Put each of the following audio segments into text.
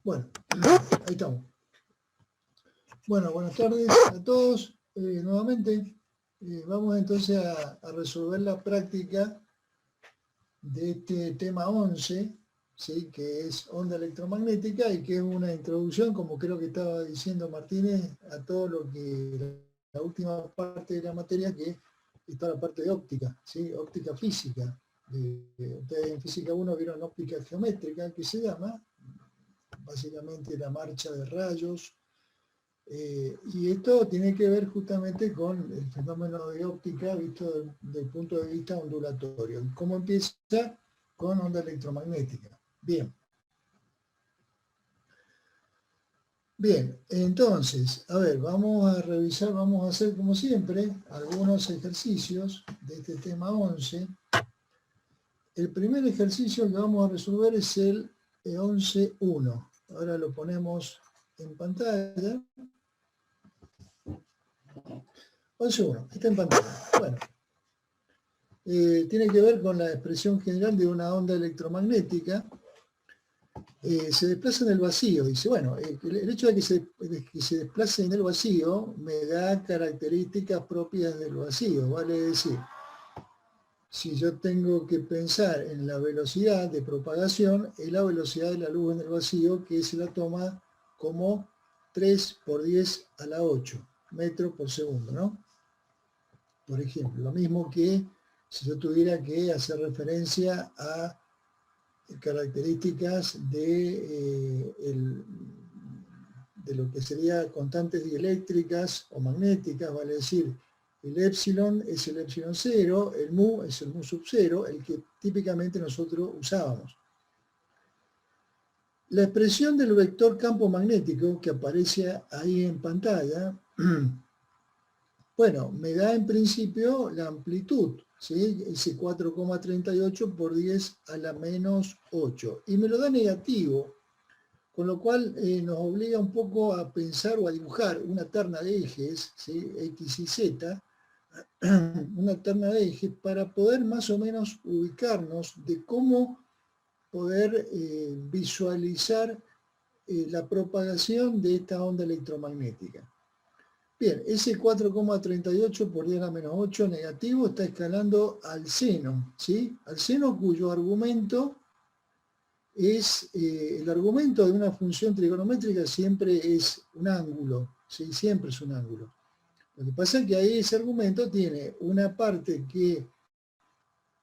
Bueno, ahí estamos. Bueno, buenas tardes a todos. Nuevamente, vamos entonces a resolver la práctica de este tema 11, ¿sí? Que es onda electromagnética y que es una introducción, como creo que estaba diciendo Martínez, a todo lo que la última parte de la materia, que es toda la parte de óptica, ¿sí? Óptica física. Ustedes en física 1 vieron óptica geométrica, que se llama básicamente la marcha de rayos, y esto tiene que ver justamente con el fenómeno de óptica visto desde el punto de vista ondulatorio. ¿Cómo empieza? Con onda electromagnética. Bien. Bien, entonces, a ver, vamos a revisar, vamos a hacer como siempre algunos ejercicios de este tema 11. El primer ejercicio que vamos a resolver es el 11.1. Ahora lo ponemos en pantalla. 11.1, está en pantalla. Bueno, tiene que ver con la expresión general de una onda electromagnética. Se desplaza en el vacío. Dice, bueno, el hecho de que se desplace en el vacío me da características propias del vacío. Vale decir, si yo tengo que pensar en la velocidad de propagación, es la velocidad de la luz en el vacío, que se la toma como 3 por 10 a la 8 metros por segundo, ¿no? Por ejemplo, lo mismo que si yo tuviera que hacer referencia a características de lo que sería constantes dieléctricas o magnéticas, vale decir, el epsilon es el epsilon cero, el mu es el mu sub cero, el que típicamente nosotros usábamos. La expresión del vector campo magnético que aparece ahí en pantalla, bueno, me da en principio la amplitud, ¿sí? Ese 4,38 por 10 a la menos 8. Y me lo da negativo, con lo cual nos obliga un poco a pensar o a dibujar una terna de ejes, ¿sí? X y Z, una terna de ejes para poder más o menos ubicarnos de cómo poder visualizar la propagación de esta onda electromagnética. Bien, ese 4,38 por 10 a la menos 8 negativo está escalando al seno, ¿sí? Al seno cuyo argumento es, el argumento de una función trigonométrica siempre es un ángulo, ¿sí? Siempre es un ángulo. Lo que pasa es que ahí ese argumento tiene una parte que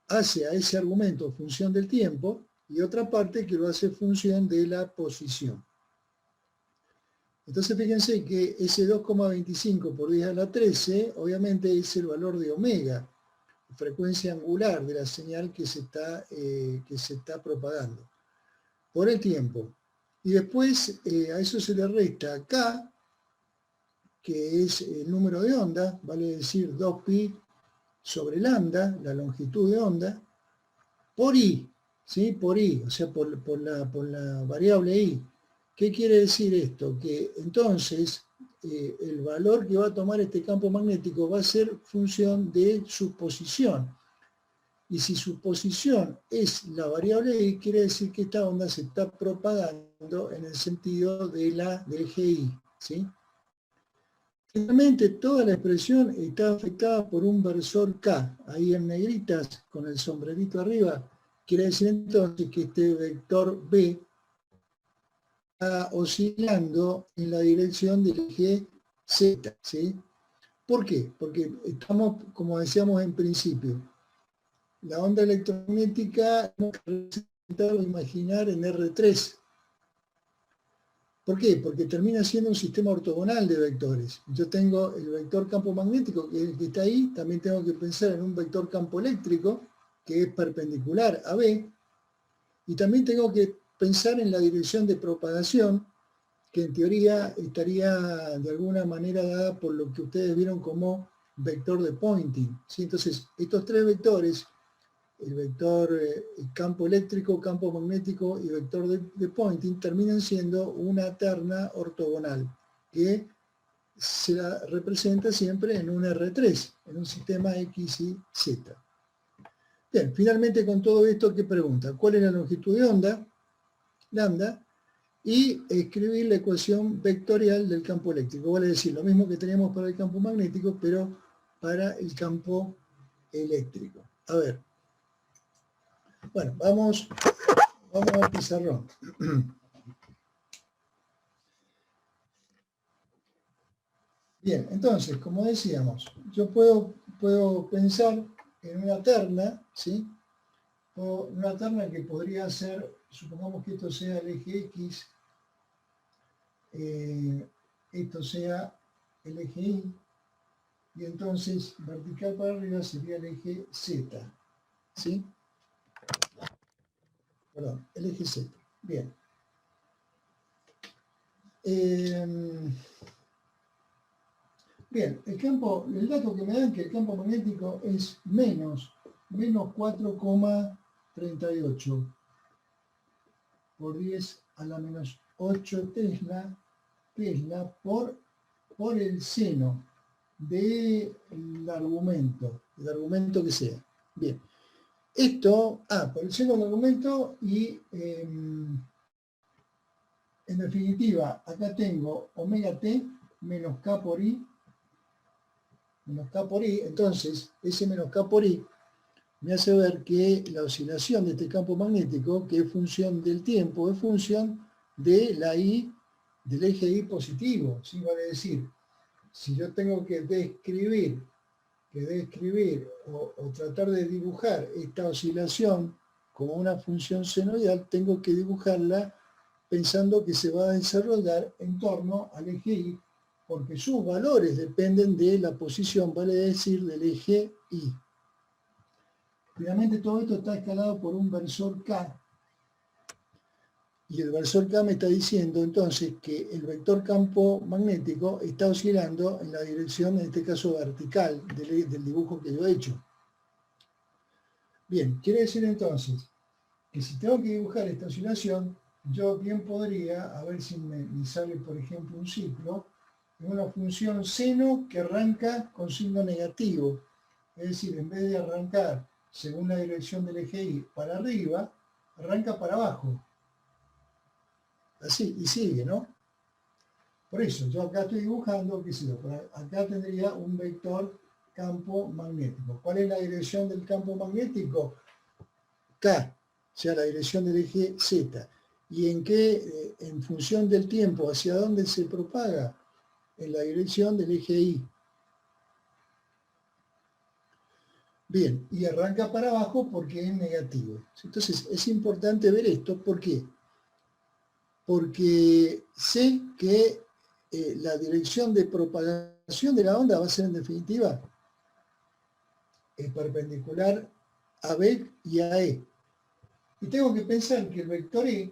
hace a ese argumento función del tiempo y otra parte que lo hace función de la posición. Entonces fíjense que ese 2,25 por 10 a la 13 obviamente es el valor de omega, frecuencia angular de la señal que se está propagando por el tiempo. Y después a eso se le resta K, que es el número de onda, vale decir 2pi sobre lambda, la longitud de onda, por I, ¿sí? Por I, o sea, por la variable I. ¿Qué quiere decir esto? Que entonces el valor que va a tomar este campo magnético va a ser función de su posición. Y si su posición es la variable I, quiere decir que esta onda se está propagando en el sentido del GI, ¿sí? Finalmente, toda la expresión está afectada por un versor K, ahí en negritas, con el sombrerito arriba. Quiere decir entonces que este vector B está oscilando en la dirección del eje Z, ¿sí? ¿Por qué? Porque estamos, como decíamos en principio, la onda electromagnética hemos representado imaginar en R3. ¿Por qué? Porque termina siendo un sistema ortogonal de vectores. Yo tengo el vector campo magnético, que es el que está ahí, también tengo que pensar en un vector campo eléctrico, que es perpendicular a B, y también tengo que pensar en la dirección de propagación, que en teoría estaría de alguna manera dada por lo que ustedes vieron como vector de Poynting, ¿sí? Entonces, estos tres vectores, el vector campo eléctrico, campo magnético y vector de Poynting, terminan siendo una terna ortogonal, que se la representa siempre en un R3, en un sistema X y Z. Bien, finalmente con todo esto, ¿qué pregunta? ¿Cuál es la longitud de onda? Lambda. y escribir la ecuación vectorial del campo eléctrico. Vale decir, lo mismo que tenemos para el campo magnético, pero para el campo eléctrico. A ver. Bueno, vamos al pizarrón. Bien, entonces, como decíamos, yo puedo pensar en una terna, ¿sí? Una terna que podría ser, supongamos que esto sea el eje X, esto sea el eje Y, y entonces vertical para arriba sería el eje Z, ¿sí? Perdón, el eje Z. Bien. Bien, el dato que me dan que el campo magnético es menos 4,38 por 10 a la menos 8 Tesla por el seno del argumento, el argumento que sea. Bien, esto, por el seno del argumento y en definitiva, acá tengo omega t menos k por i, entonces ese menos k por i me hace ver que la oscilación de este campo magnético, que es función del tiempo, es función de la i, del eje y positivo, ¿sí? Vale decir, si yo tengo que describir o tratar de dibujar esta oscilación como una función senoidal, tengo que dibujarla pensando que se va a desarrollar en torno al eje y, porque sus valores dependen de la posición, vale decir, del eje y. Finalmente todo esto está escalado por un versor K, y el versor K me está diciendo entonces que el vector campo magnético está oscilando en la dirección, en este caso vertical, del dibujo que yo he hecho. Bien, quiere decir entonces que si tengo que dibujar esta oscilación, yo bien podría, a ver si me sale por ejemplo un ciclo, en una función seno que arranca con signo negativo. Es decir, en vez de arrancar según la dirección del eje Y para arriba, arranca para abajo. Así, y sigue, ¿no? Por eso, yo acá estoy dibujando, qué sé yo, acá tendría un vector campo magnético. ¿Cuál es la dirección del campo magnético? K, o sea, la dirección del eje Z. ¿Y en qué, en función del tiempo, hacia dónde se propaga? En la dirección del eje Y. Bien, y arranca para abajo porque es negativo. Entonces, es importante ver esto, ¿por qué? Porque sé que la dirección de propagación de la onda va a ser en definitiva perpendicular a B y a E. Y tengo que pensar que el vector E,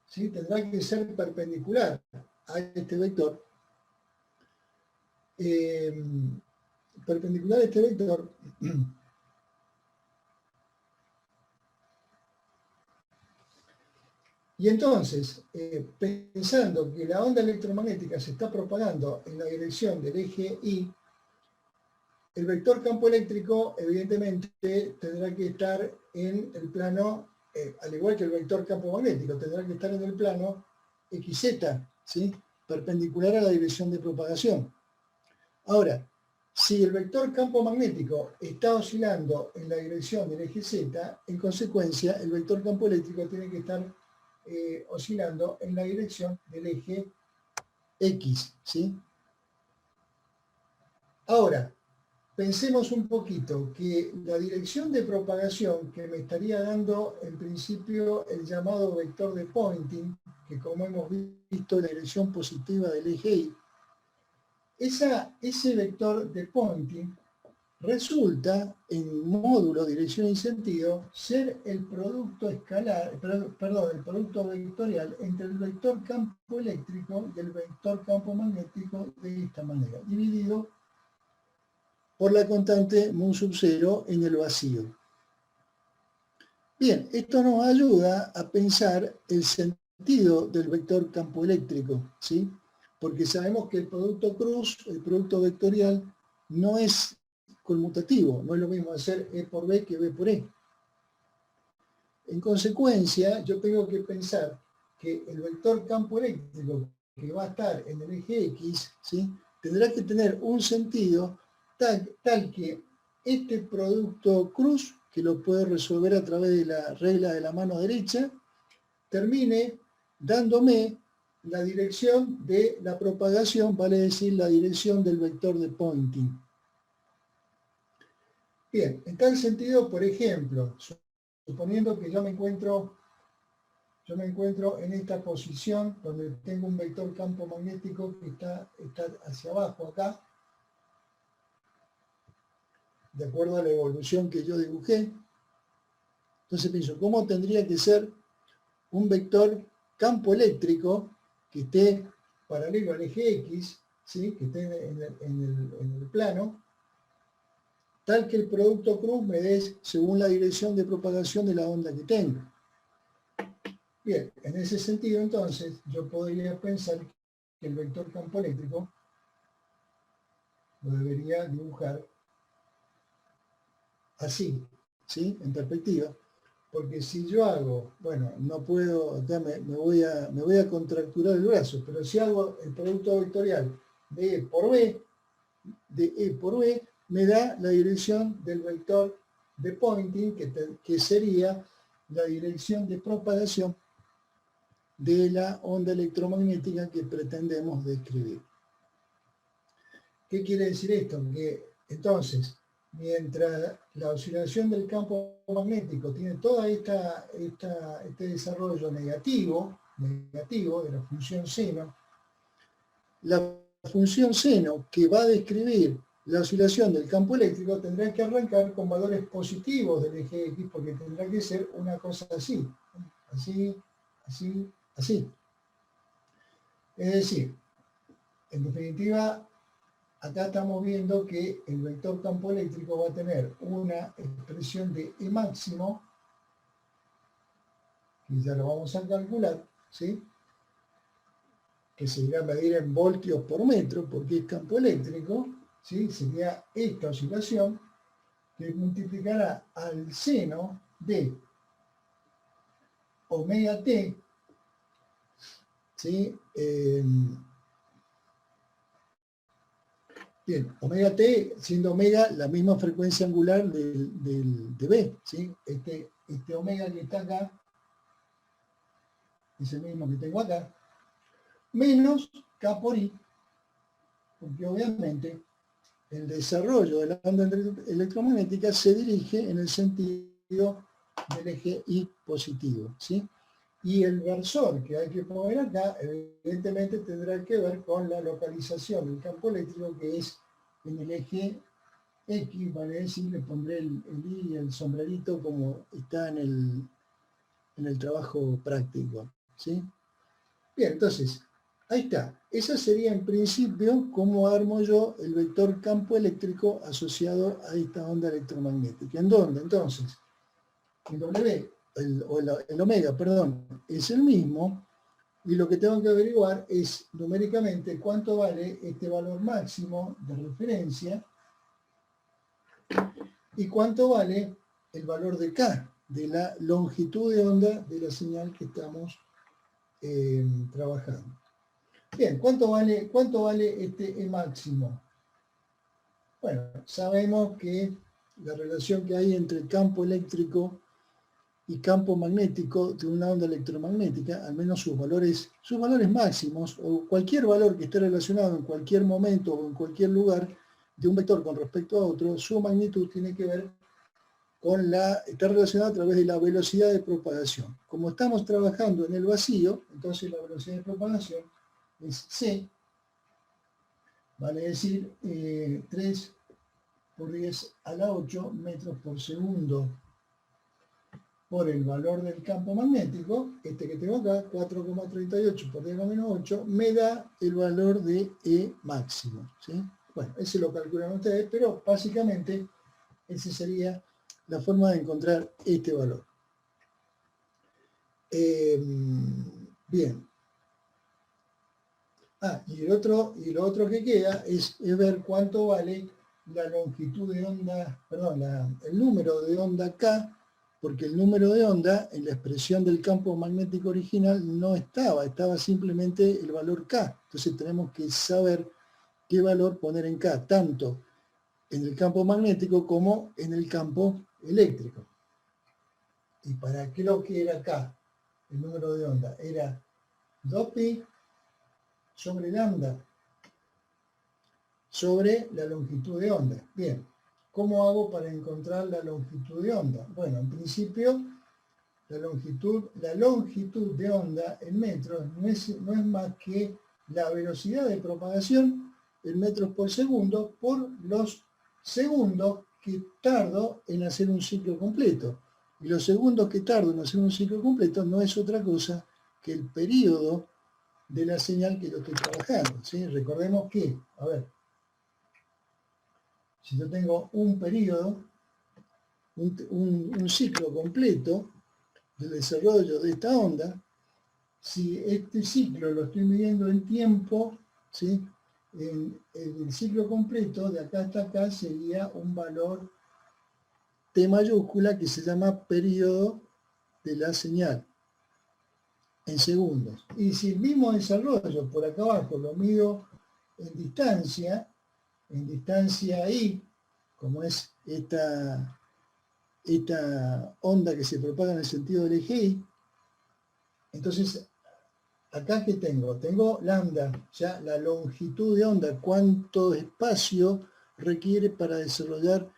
¿sí?, tendrá que ser perpendicular a este vector. Perpendicular a este vector y entonces, pensando que la onda electromagnética se está propagando en la dirección del eje Y, el vector campo eléctrico evidentemente tendrá que estar en el plano, al igual que el vector campo magnético, tendrá que estar en el plano XZ, ¿sí?, perpendicular a la dirección de propagación. Ahora, si el vector campo magnético está oscilando en la dirección del eje Z, en consecuencia el vector campo eléctrico tiene que estar oscilando en la dirección del eje X, ¿sí? Ahora, pensemos un poquito que la dirección de propagación que me estaría dando en principio el llamado vector de Poynting, que como hemos visto es la dirección positiva del eje Y, ese vector de Poynting resulta, en módulo, dirección y sentido, ser el producto escalar, el producto vectorial entre el vector campo eléctrico y el vector campo magnético de esta manera, dividido por la constante mu sub 0 en el vacío. Bien, esto nos ayuda a pensar el sentido del vector campo eléctrico, ¿sí? Porque sabemos que el producto cruz, el producto vectorial, no es conmutativo, no es lo mismo hacer E por B que B por E. En consecuencia, yo tengo que pensar que el vector campo eléctrico que va a estar en el eje X, ¿sí?, tendrá que tener un sentido tal que este producto cruz, que lo puedo resolver a través de la regla de la mano derecha, termine dándome la dirección de la propagación, vale decir, la dirección del vector de Poynting. Bien, en tal sentido, por ejemplo, suponiendo que yo me encuentro en esta posición donde tengo un vector campo magnético que está hacia abajo acá, de acuerdo a la evolución que yo dibujé. Entonces pienso, ¿cómo tendría que ser un vector campo eléctrico que esté paralelo al eje X, ¿sí?, que esté en el plano, tal que el producto cruz me dé según la dirección de propagación de la onda que tengo? Bien, en ese sentido, entonces, yo podría pensar que el vector campo eléctrico lo debería dibujar así, ¿sí?, en perspectiva. Porque si yo hago, bueno, no puedo, acá me voy a contracturar el brazo, pero si hago el producto vectorial de E por B, me da la dirección del vector de Poynting, que sería la dirección de propagación de la onda electromagnética que pretendemos describir. ¿Qué quiere decir esto? Que entonces, mientras la oscilación del campo magnético tiene todo este desarrollo negativo de la función seno, la función seno que va a describir la oscilación del campo eléctrico tendrá que arrancar con valores positivos del eje X, porque tendrá que ser una cosa así, así, así, así. Es decir, en definitiva, acá estamos viendo que el vector campo eléctrico va a tener una expresión de E máximo, que ya lo vamos a calcular, ¿sí?, que se irá a medir en voltios por metro, porque es campo eléctrico, ¿sí?, sería esta oscilación, que multiplicará al seno de omega t, ¿sí? Bien, omega t, siendo omega la misma frecuencia angular de B, ¿sí? Este omega que está acá es el mismo que tengo acá, menos K por I, porque obviamente el desarrollo de la onda electromagnética se dirige en el sentido del eje Y positivo, ¿sí? Y el versor que hay que poner acá, evidentemente tendrá que ver con la localización del campo eléctrico, que es en el eje X, vale decir, le pondré el I y el sombrerito como está en el trabajo práctico, ¿sí? Bien, entonces, ahí está. Esa sería en principio cómo armo yo el vector campo eléctrico asociado a esta onda electromagnética. ¿En dónde? Entonces, el W, el omega, perdón, es el mismo, y lo que tengo que averiguar es numéricamente cuánto vale este valor máximo de referencia y cuánto vale el valor de K, de la longitud de onda de la señal que estamos trabajando. Bien, ¿cuánto vale este E máximo? Bueno, sabemos que la relación que hay entre campo eléctrico y campo magnético de una onda electromagnética, al menos sus valores máximos, o cualquier valor que esté relacionado en cualquier momento o en cualquier lugar de un vector con respecto a otro, su magnitud tiene que ver con está relacionada a través de la velocidad de propagación. Como estamos trabajando en el vacío, entonces la velocidad de propagación es C, vale decir 3 por 10 a la 8 metros por segundo por el valor del campo magnético, este que tengo acá, 4,38 por 10 a la menos 8, me da el valor de E máximo, ¿sí? Bueno, ese lo calculan ustedes, pero básicamente esa sería la forma de encontrar este valor. Bien. Y lo otro que queda es ver cuánto vale la longitud de onda, perdón, el número de onda K porque el número de onda en la expresión del campo magnético original no estaba simplemente el valor K. Entonces tenemos que saber qué valor poner en K, tanto en el campo magnético como en el campo eléctrico. ¿Y para qué lo que era K? El número de onda era 2pi sobre lambda sobre la longitud de onda. Bien, ¿cómo hago para encontrar la longitud de onda? Bueno, en principio, la longitud de onda en metros no es más que la velocidad de propagación en metros por segundo por los segundos que tardo en hacer un ciclo completo. Y los segundos que tardo en hacer un ciclo completo no es otra cosa que el periodo de la señal que yo estoy trabajando, ¿sí? Recordemos que, a ver, si yo tengo un periodo, un ciclo completo del desarrollo de esta onda, si este ciclo lo estoy midiendo en tiempo, ¿sí? En el ciclo completo, de acá hasta acá, sería un valor T mayúscula que se llama periodo de la señal, en segundos. Y si el mismo desarrollo por acá abajo lo mido en distancia I, como es esta onda que se propaga en el sentido del eje Y, entonces, acá que tengo lambda, ya la longitud de onda, cuánto espacio requiere para desarrollar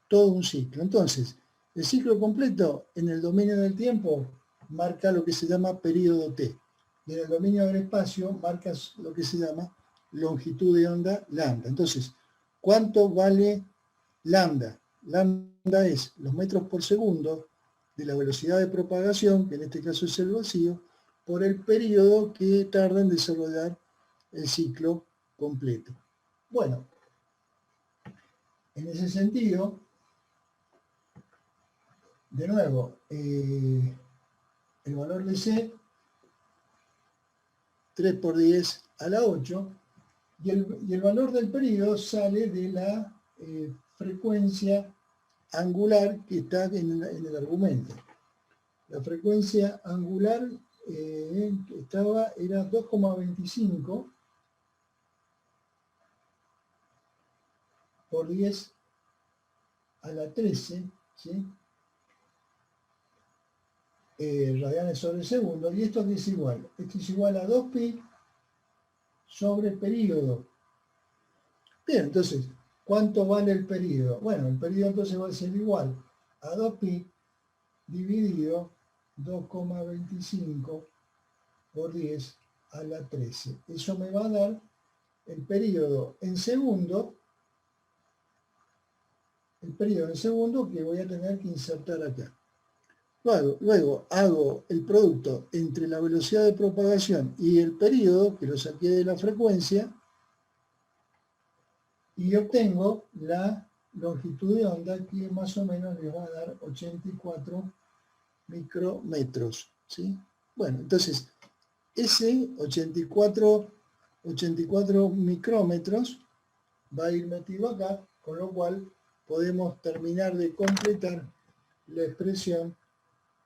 todo un ciclo. Entonces, el ciclo completo en el dominio del tiempo marca lo que se llama periodo T. Y en el dominio del espacio marca lo que se llama longitud de onda lambda. Entonces, ¿cuánto vale lambda? Lambda es los metros por segundo de la velocidad de propagación, que en este caso es el vacío, por el periodo que tarda en desarrollar el ciclo completo. Bueno, en ese sentido, de nuevo, el valor de C, 3 por 10 a la 8, y el valor del periodo sale de la frecuencia angular que está en el argumento. La frecuencia angular era 2,25 por 10 a la 13, ¿sí? Radianes sobre segundo, y esto es igual. Esto es igual a 2pi sobre periodo. Bien, entonces, ¿cuánto vale el periodo? Bueno, el periodo entonces va a ser igual a 2pi dividido 2,25 por 10 a la 13. Eso me va a dar el periodo en segundo, que voy a tener que insertar acá. Luego hago el producto entre la velocidad de propagación y el periodo, que lo saqué de la frecuencia, y obtengo la longitud de onda, que más o menos les va a dar 84 micrómetros, ¿sí? Bueno, entonces, ese 84 micrómetros va a ir metido acá, con lo cual podemos terminar de completar la expresión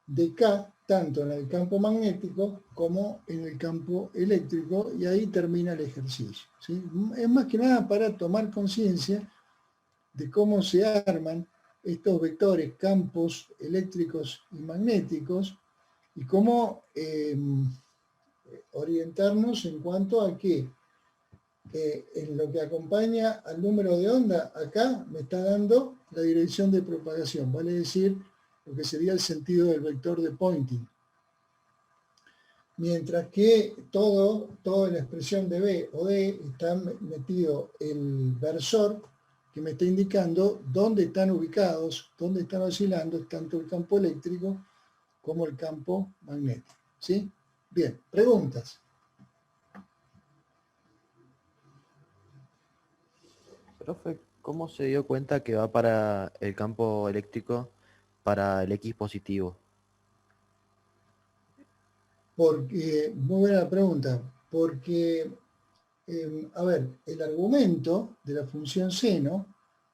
de K, tanto en el campo magnético como en el campo eléctrico, y ahí termina el ejercicio, ¿sí? Es más que nada para tomar conciencia de cómo se arman estos vectores, campos eléctricos y magnéticos, y cómo orientarnos en cuanto a que en lo que acompaña al número de onda, acá me está dando la dirección de propagación, vale decir, lo que sería el sentido del vector de Poynting. Mientras que toda la expresión de B o D está metido el versor que me está indicando dónde están ubicados, dónde están oscilando tanto el campo eléctrico como el campo magnético. ¿Sí? Bien, preguntas. Profe, ¿cómo se dio cuenta que va para el campo eléctrico para el X positivo? Porque, muy buena pregunta, porque, a ver, el argumento de la función seno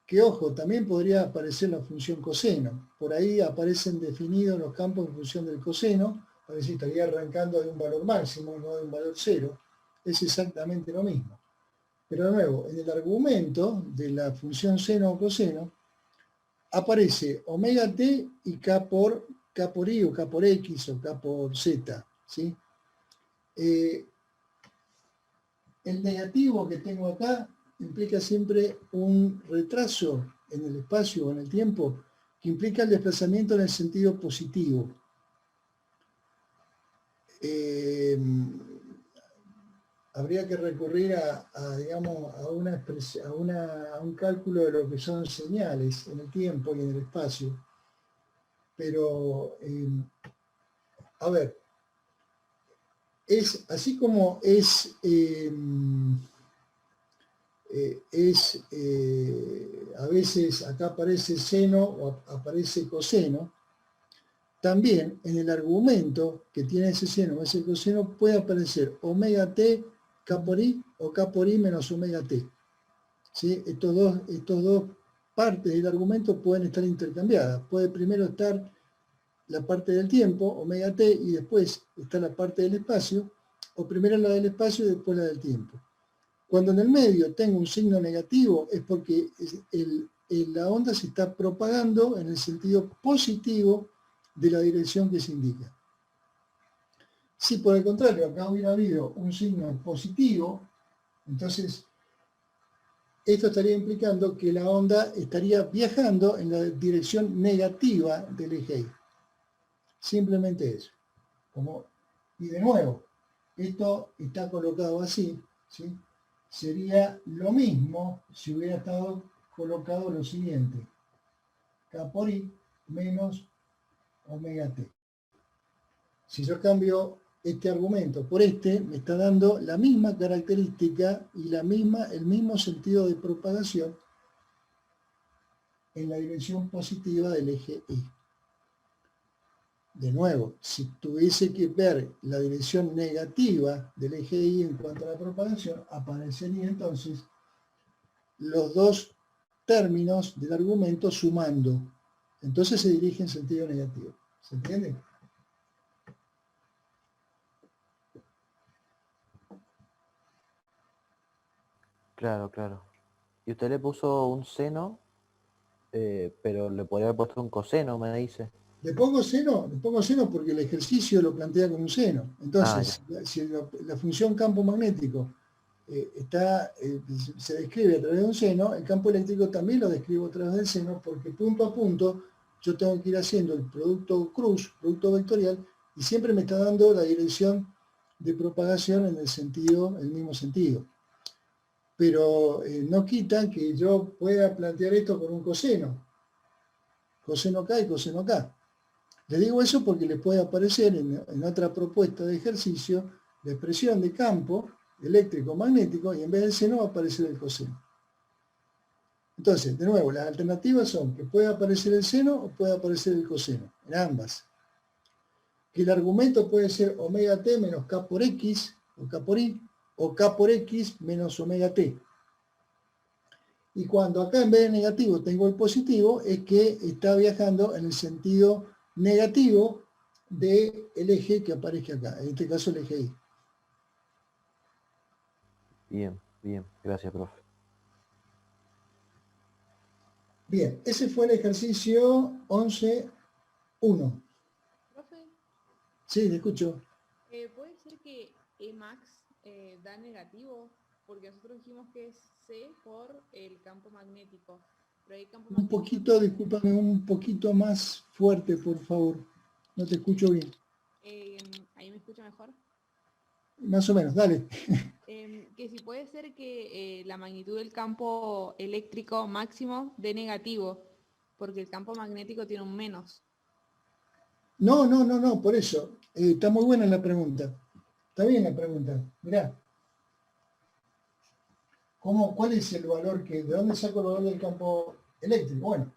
que ojo, también podría aparecer la función coseno. Por ahí aparecen definidos los campos en función del coseno, es decir, estaría arrancando de un valor máximo, no de un valor cero. Es exactamente lo mismo. Pero de nuevo, en el argumento de la función seno o coseno, aparece omega t y k por i o k por x o k por z. ¿Sí? El negativo que tengo acá implica siempre un retraso en el espacio o en el tiempo que implica el desplazamiento en el sentido positivo. Habría que recurrir digamos, a un cálculo de lo que son señales en el tiempo y en el espacio. Pero, a ver, así como a veces acá aparece seno o aparece coseno, también en el argumento que tiene ese seno o ese coseno puede aparecer omega t, k por i o k por i menos omega t. ¿Sí? Estos dos partes del argumento pueden estar intercambiadas. Puede primero estar la parte del tiempo, omega t, y después está la parte del espacio, o primero la del espacio y después la del tiempo. Cuando en el medio tengo un signo negativo es porque la onda se está propagando en el sentido positivo de la dirección que se indica. Si por el contrario acá hubiera habido un signo positivo, entonces esto estaría implicando que la onda estaría viajando en la dirección negativa del eje Y. Simplemente eso. Y de nuevo, esto está colocado así, ¿sí? Sería lo mismo si hubiera estado colocado lo siguiente. K por I menos omega t. Si yo cambio este argumento por este, me está dando la misma característica y el mismo sentido de propagación en la dirección positiva del eje Y. De nuevo, si tuviese que ver la dirección negativa del eje Y en cuanto a la propagación, aparecería entonces los dos términos del argumento sumando. Entonces se dirige en sentido negativo. ¿Se entiende? Claro, claro. Y usted le puso un seno, pero le podría haber puesto un coseno, me dice. Le pongo seno porque el ejercicio lo plantea como un seno. Entonces, si la función campo magnético se describe a través de un seno, el campo eléctrico también lo describo a través del seno, porque punto a punto yo tengo que ir haciendo el producto cruz, producto vectorial, y siempre me está dando la dirección de propagación en el mismo sentido. Pero no quita que yo pueda plantear esto con un coseno. Coseno acá y coseno acá. Le digo eso porque le puede aparecer en otra propuesta de ejercicio la expresión de campo eléctrico magnético y en vez del seno va a aparecer el coseno. Entonces, de nuevo, las alternativas son que puede aparecer el seno o puede aparecer el coseno, en ambas. Que el argumento puede ser omega t menos k por x o k por i o k por x menos omega t. Y cuando acá en vez de negativo tengo el positivo, es que está viajando en el sentido negativo del eje que aparece acá, en este caso el eje Y. Bien, bien. Gracias, profe. Bien, ese fue el ejercicio 11.1. Profe, Sí, te escucho. ¿puede ser que Emax da negativo? Porque nosotros dijimos que es C por el campo magnético. Pero el campo Un magnético poquito, tiene... discúlpame, un poquito más fuerte, por favor. No te escucho bien. ¿Ahí me escucha mejor? Más o menos, dale. Que si puede ser que la magnitud del campo eléctrico máximo dé negativo, porque el campo magnético tiene un menos. No, por eso. Está muy buena la pregunta. Está bien la pregunta. Mirá. ¿Cuál es el valor ¿de dónde saco el valor del campo eléctrico? Bueno,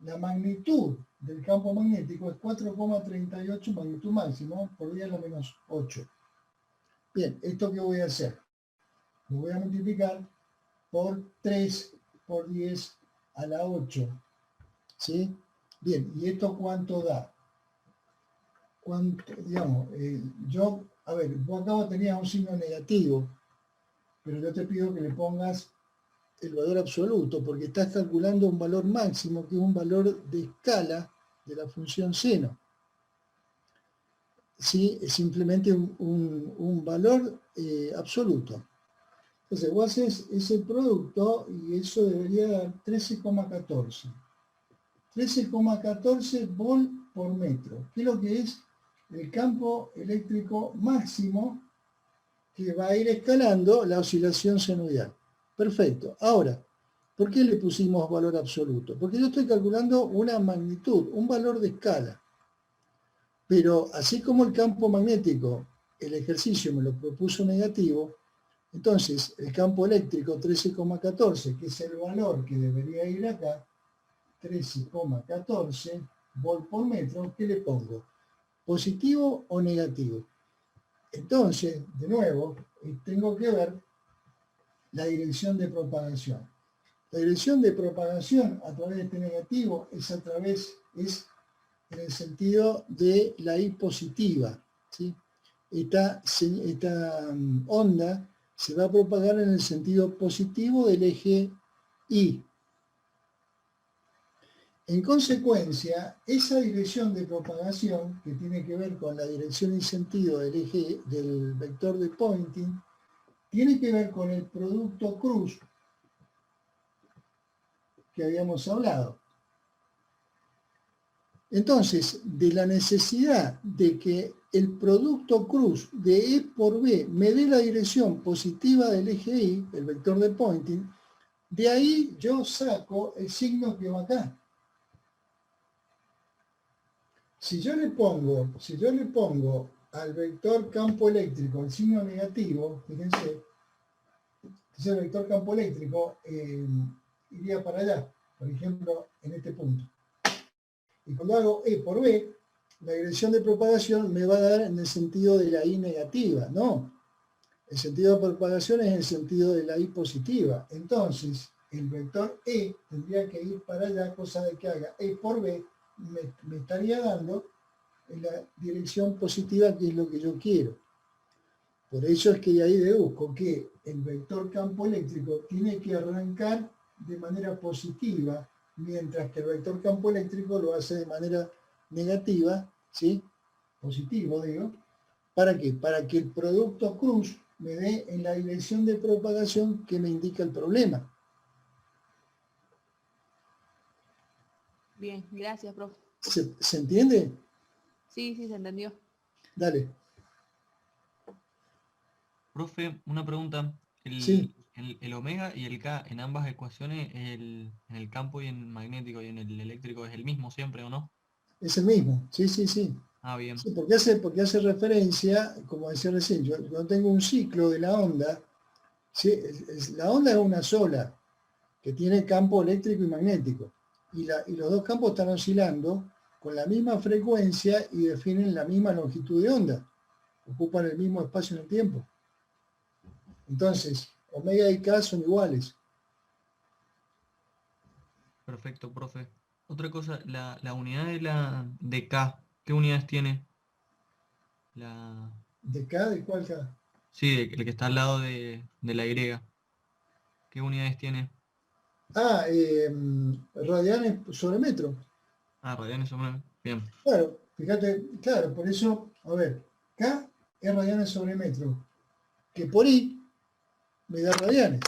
la magnitud del campo magnético es 4,38 magnitud máxima por 10 a la menos 8. Bien, ¿esto qué voy a hacer? Lo voy a multiplicar por 3 por 10 a la 8. ¿Sí? Bien, ¿y esto cuánto da? ¿Cuánto, digamos, vos acá tenías un signo negativo, pero yo te pido que le pongas el valor absoluto, porque estás calculando un valor máximo, que es un valor de escala de la función seno. ¿Sí? Es simplemente un valor absoluto. Entonces vos haces ese producto y eso debería dar 13,14. 13,14 volt por metro, que es lo que es el campo eléctrico máximo que va a ir escalando la oscilación senoidal. Perfecto. Ahora, ¿por qué le pusimos valor absoluto? Porque yo estoy calculando una magnitud, un valor de escala. Pero así como el campo magnético, el ejercicio me lo propuso negativo, entonces el campo eléctrico 13,14, que es el valor que debería ir acá, 13,14 volt por metro, ¿qué le pongo? ¿Positivo o negativo? Entonces, de nuevo, tengo que ver la dirección de propagación. La dirección de propagación a través de este negativo es en el sentido de la I positiva. ¿Sí? Esta onda se va a propagar en el sentido positivo del eje Y. En consecuencia, esa dirección de propagación, que tiene que ver con la dirección y sentido del eje del vector de Poynting, tiene que ver con el producto cruz que habíamos hablado. Entonces, de la necesidad de que el producto cruz de E por B me dé la dirección positiva del eje Y, el vector de Poynting, de ahí yo saco el signo que va acá. Si yo le pongo al vector campo eléctrico el signo negativo, fíjense, ese vector campo eléctrico iría para allá, por ejemplo, en este punto. Y cuando hago E por B, la dirección de propagación me va a dar en el sentido de la I negativa, ¿no? El sentido de propagación es en el sentido de la I positiva. Entonces, el vector E tendría que ir para allá, cosa de que haga E por B, me estaría dando en la dirección positiva, que es lo que yo quiero. Por eso es que de ahí deduzco que el vector campo eléctrico tiene que arrancar de manera positiva, mientras que el vector campo eléctrico lo hace de manera negativa, ¿sí? Positivo, digo. ¿Para qué? Para que el producto cruz me dé en la dirección de propagación que me indica el problema. Bien, gracias, profe. ¿Se entiende? Sí, se entendió. Dale. Profe, una pregunta. Sí. El omega y el K en ambas ecuaciones, en el campo y en el magnético y en el eléctrico, ¿es el mismo siempre o no? Es el mismo, sí, sí, sí. Ah, bien. Sí, porque hace referencia, como decía recién, yo tengo un ciclo de la onda, ¿sí? La onda es una sola, que tiene campo eléctrico y magnético, y los dos campos están oscilando con la misma frecuencia y definen la misma longitud de onda, ocupan el mismo espacio en el tiempo. Entonces, omega y K son iguales. Perfecto, profe. Otra cosa, la unidad de K, ¿qué unidades tiene? La, ¿De K? ¿De cuál K? sí, el que está al lado de la Y. ¿Qué unidades tiene? Ah, radianes sobre metro. Ah, radianes sobre. Bien. Claro, fíjate, claro, por eso, a ver, K es radianes sobre metro, que por I me da radianes.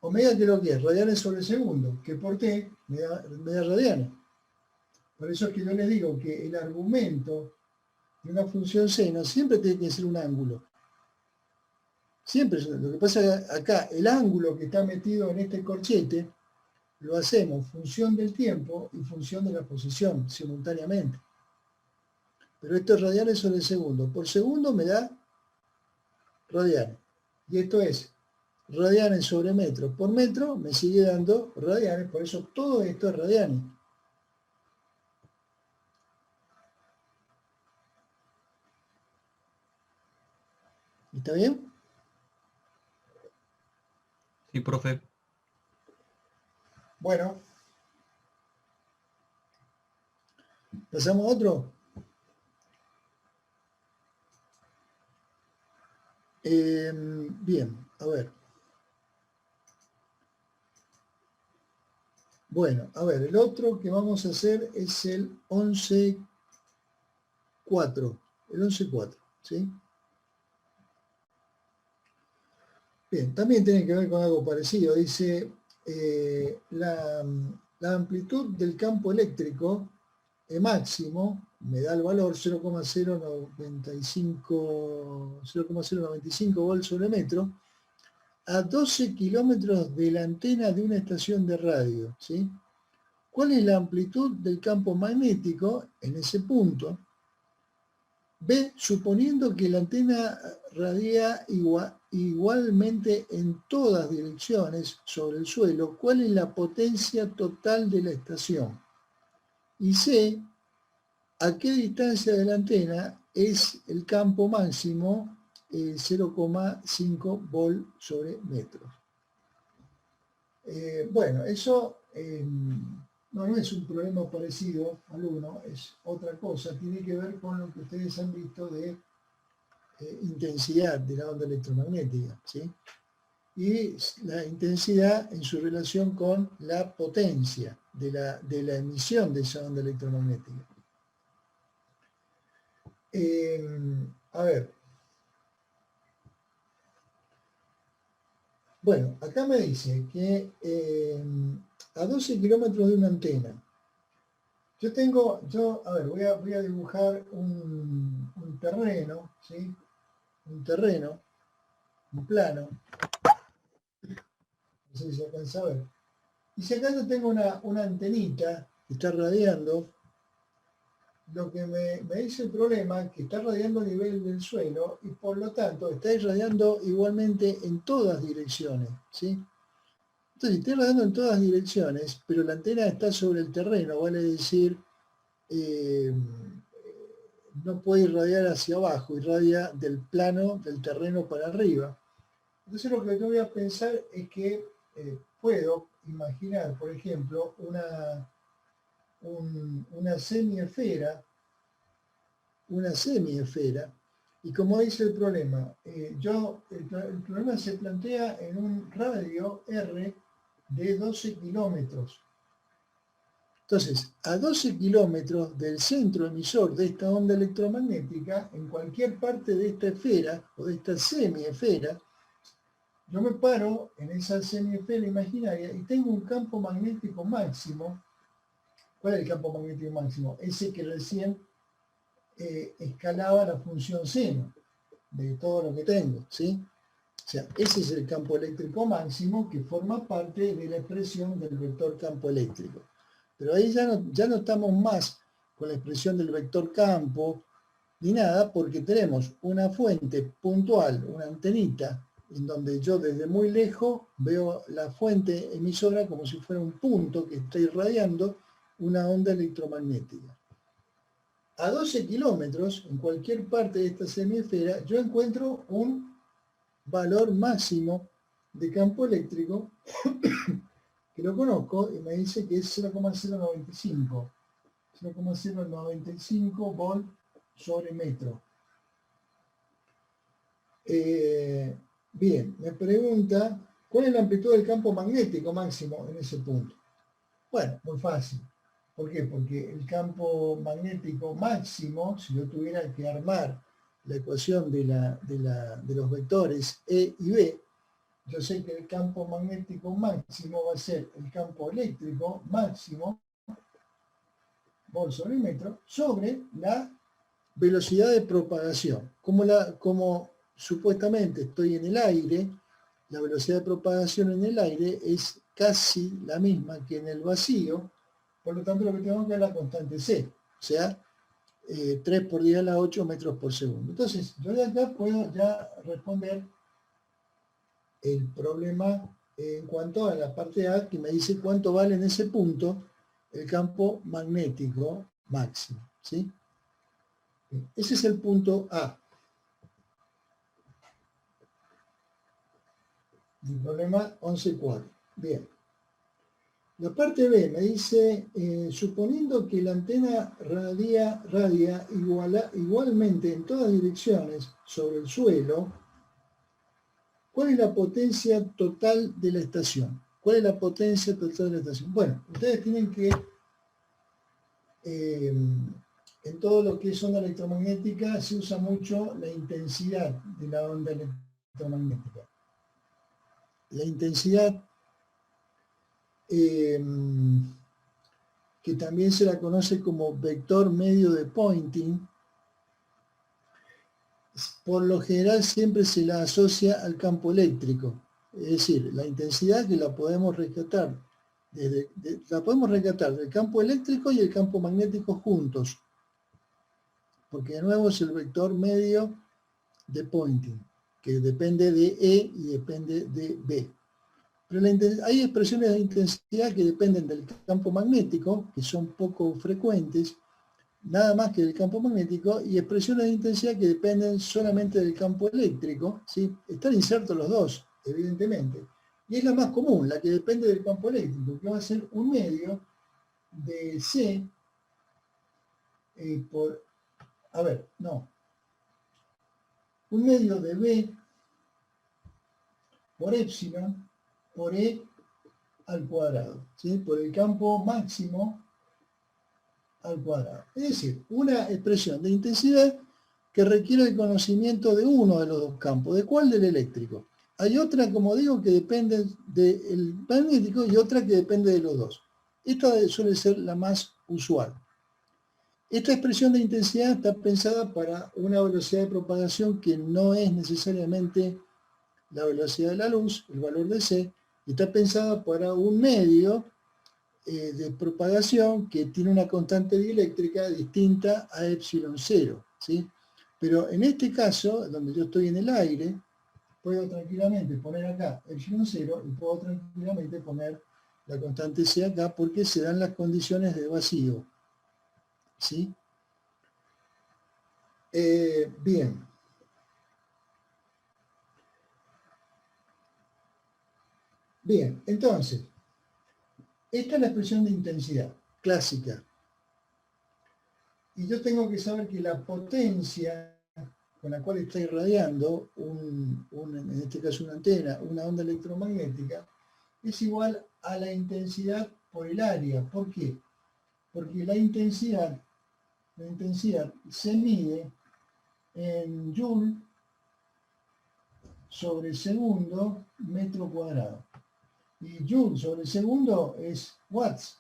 Omega, que lo que es, radianes sobre segundo, que por T me da radianes. Por eso es que yo les digo que el argumento de una función seno siempre tiene que ser un ángulo. Siempre, lo que pasa es que acá el ángulo que está metido en este corchete lo hacemos función del tiempo y función de la posición simultáneamente. Pero esto es radianes sobre segundo. Por segundo me da radianes. Y esto es radianes sobre metro. Por metro me sigue dando radianes, por eso todo esto es radianes. ¿Está bien? Sí, profe. Bueno, ¿pasamos a otro? Bien, a ver. Bueno, a ver, el otro que vamos a hacer es el 11.4. El 11.4, ¿sí? Bien, también tiene que ver con algo parecido. Dice, la amplitud del campo eléctrico máximo me da el valor 0,095 volts sobre metro a 12 kilómetros de la antena de una estación de radio, ¿sí? ¿Cuál es la amplitud del campo magnético en ese punto? B, suponiendo que la antena radia igualmente en todas direcciones sobre el suelo, ¿cuál es la potencia total de la estación? Y C, ¿a qué distancia de la antena es el campo máximo 0,5 volt sobre metro? Bueno, eso no es un problema parecido al 1, es otra cosa, tiene que ver con lo que ustedes han visto de intensidad de la onda electromagnética, ¿sí? Y la intensidad en su relación con la potencia de la emisión de esa onda electromagnética. A ver. Bueno, acá me dice que a 12 kilómetros de una antena, a ver, voy a dibujar un terreno, ¿sí? Un terreno, un plano, no sé si se alcanza a ver. Y si acá yo tengo una antenita que está radiando, lo que me dice el problema es que está radiando a nivel del suelo y por lo tanto está irradiando igualmente en todas direcciones, ¿sí? Entonces está irradiando en todas direcciones, pero la antena está sobre el terreno, vale decir, no puede irradiar hacia abajo, irradia del plano del terreno para arriba. Entonces lo que yo voy a pensar es que puedo imaginar, por ejemplo, una semiesfera, y como dice el problema, el problema se plantea en un radio R de 12 kilómetros. Entonces, a 12 kilómetros del centro emisor de esta onda electromagnética, en cualquier parte de esta esfera o de esta semiesfera, yo me paro en esa semiesfera imaginaria y tengo un campo magnético máximo. ¿Cuál es el campo magnético máximo? Ese que recién escalaba la función seno de todo lo que tengo, ¿sí? O sea, ese es el campo eléctrico máximo que forma parte de la expresión del vector campo eléctrico. Pero ahí ya no estamos más con la expresión del vector campo ni nada, porque tenemos una fuente puntual, una antenita, en donde yo desde muy lejos veo la fuente emisora como si fuera un punto que está irradiando una onda electromagnética. A 12 kilómetros, en cualquier parte de esta semiesfera, yo encuentro un valor máximo de campo eléctrico que lo conozco y me dice que es 0,095 volt sobre metro. Bien, me pregunta, ¿cuál es la amplitud del campo magnético máximo en ese punto? Bueno, muy fácil. ¿Por qué? Porque el campo magnético máximo, si yo tuviera que armar la ecuación de los vectores E y B, yo sé que el campo magnético máximo va a ser el campo eléctrico máximo, volt sobre metro, sobre la velocidad de propagación. Como supuestamente estoy en el aire, la velocidad de propagación en el aire es casi la misma que en el vacío, por lo tanto lo que tengo que es la constante C, o sea, 3 por 10 a la 8 metros por segundo. Entonces, yo de acá puedo ya responder el problema en cuanto a la parte A, que me dice cuánto vale en ese punto el campo magnético máximo, ¿sí? Ese es el punto A. El problema 11.4. Bien. La parte B me dice, suponiendo que la antena radia igualmente en todas direcciones sobre el suelo, ¿cuál es la potencia total de la estación? ¿Cuál es la potencia total de la estación? Bueno, ustedes tienen que, en todo lo que es onda electromagnética, se usa mucho la intensidad de la onda electromagnética. La intensidad, que también se la conoce como vector medio de Poynting, por lo general siempre se la asocia al campo eléctrico. Es decir, la intensidad que la podemos rescatar, del campo eléctrico y el campo magnético juntos, porque de nuevo es el vector medio de Poynting, que depende de E y depende de B. Pero hay expresiones de intensidad que dependen del campo magnético, que son poco frecuentes, nada más que del campo magnético, y expresiones de intensidad que dependen solamente del campo eléctrico, ¿sí? Están insertos los dos, evidentemente. Y es la más común, la que depende del campo eléctrico, que va a ser un medio de C un medio de B por epsilon por E al cuadrado, ¿sí? Por el campo máximo al cuadrado. Es decir, una expresión de intensidad que requiere el conocimiento de uno de los dos campos. ¿De cuál? Del eléctrico. Hay otra, como digo, que depende del magnético y otra que depende de los dos. Esta suele ser la más usual. Esta expresión de intensidad está pensada para una velocidad de propagación que no es necesariamente la velocidad de la luz, el valor de C, y está pensada para un medio de propagación que tiene una constante dieléctrica distinta a epsilon 0, ¿sí? Pero en este caso, donde yo estoy en el aire, puedo tranquilamente poner acá epsilon 0 y puedo tranquilamente poner la constante C acá porque se dan las condiciones de vacío, ¿sí? Bien. Bien, entonces, esta es la expresión de intensidad clásica. Y yo tengo que saber que la potencia con la cual está irradiando, en este caso una antena, una onda electromagnética, es igual a la intensidad por el área. ¿Por qué? Porque la intensidad se mide en joule sobre segundo metro cuadrado. Y joule sobre segundo es watts.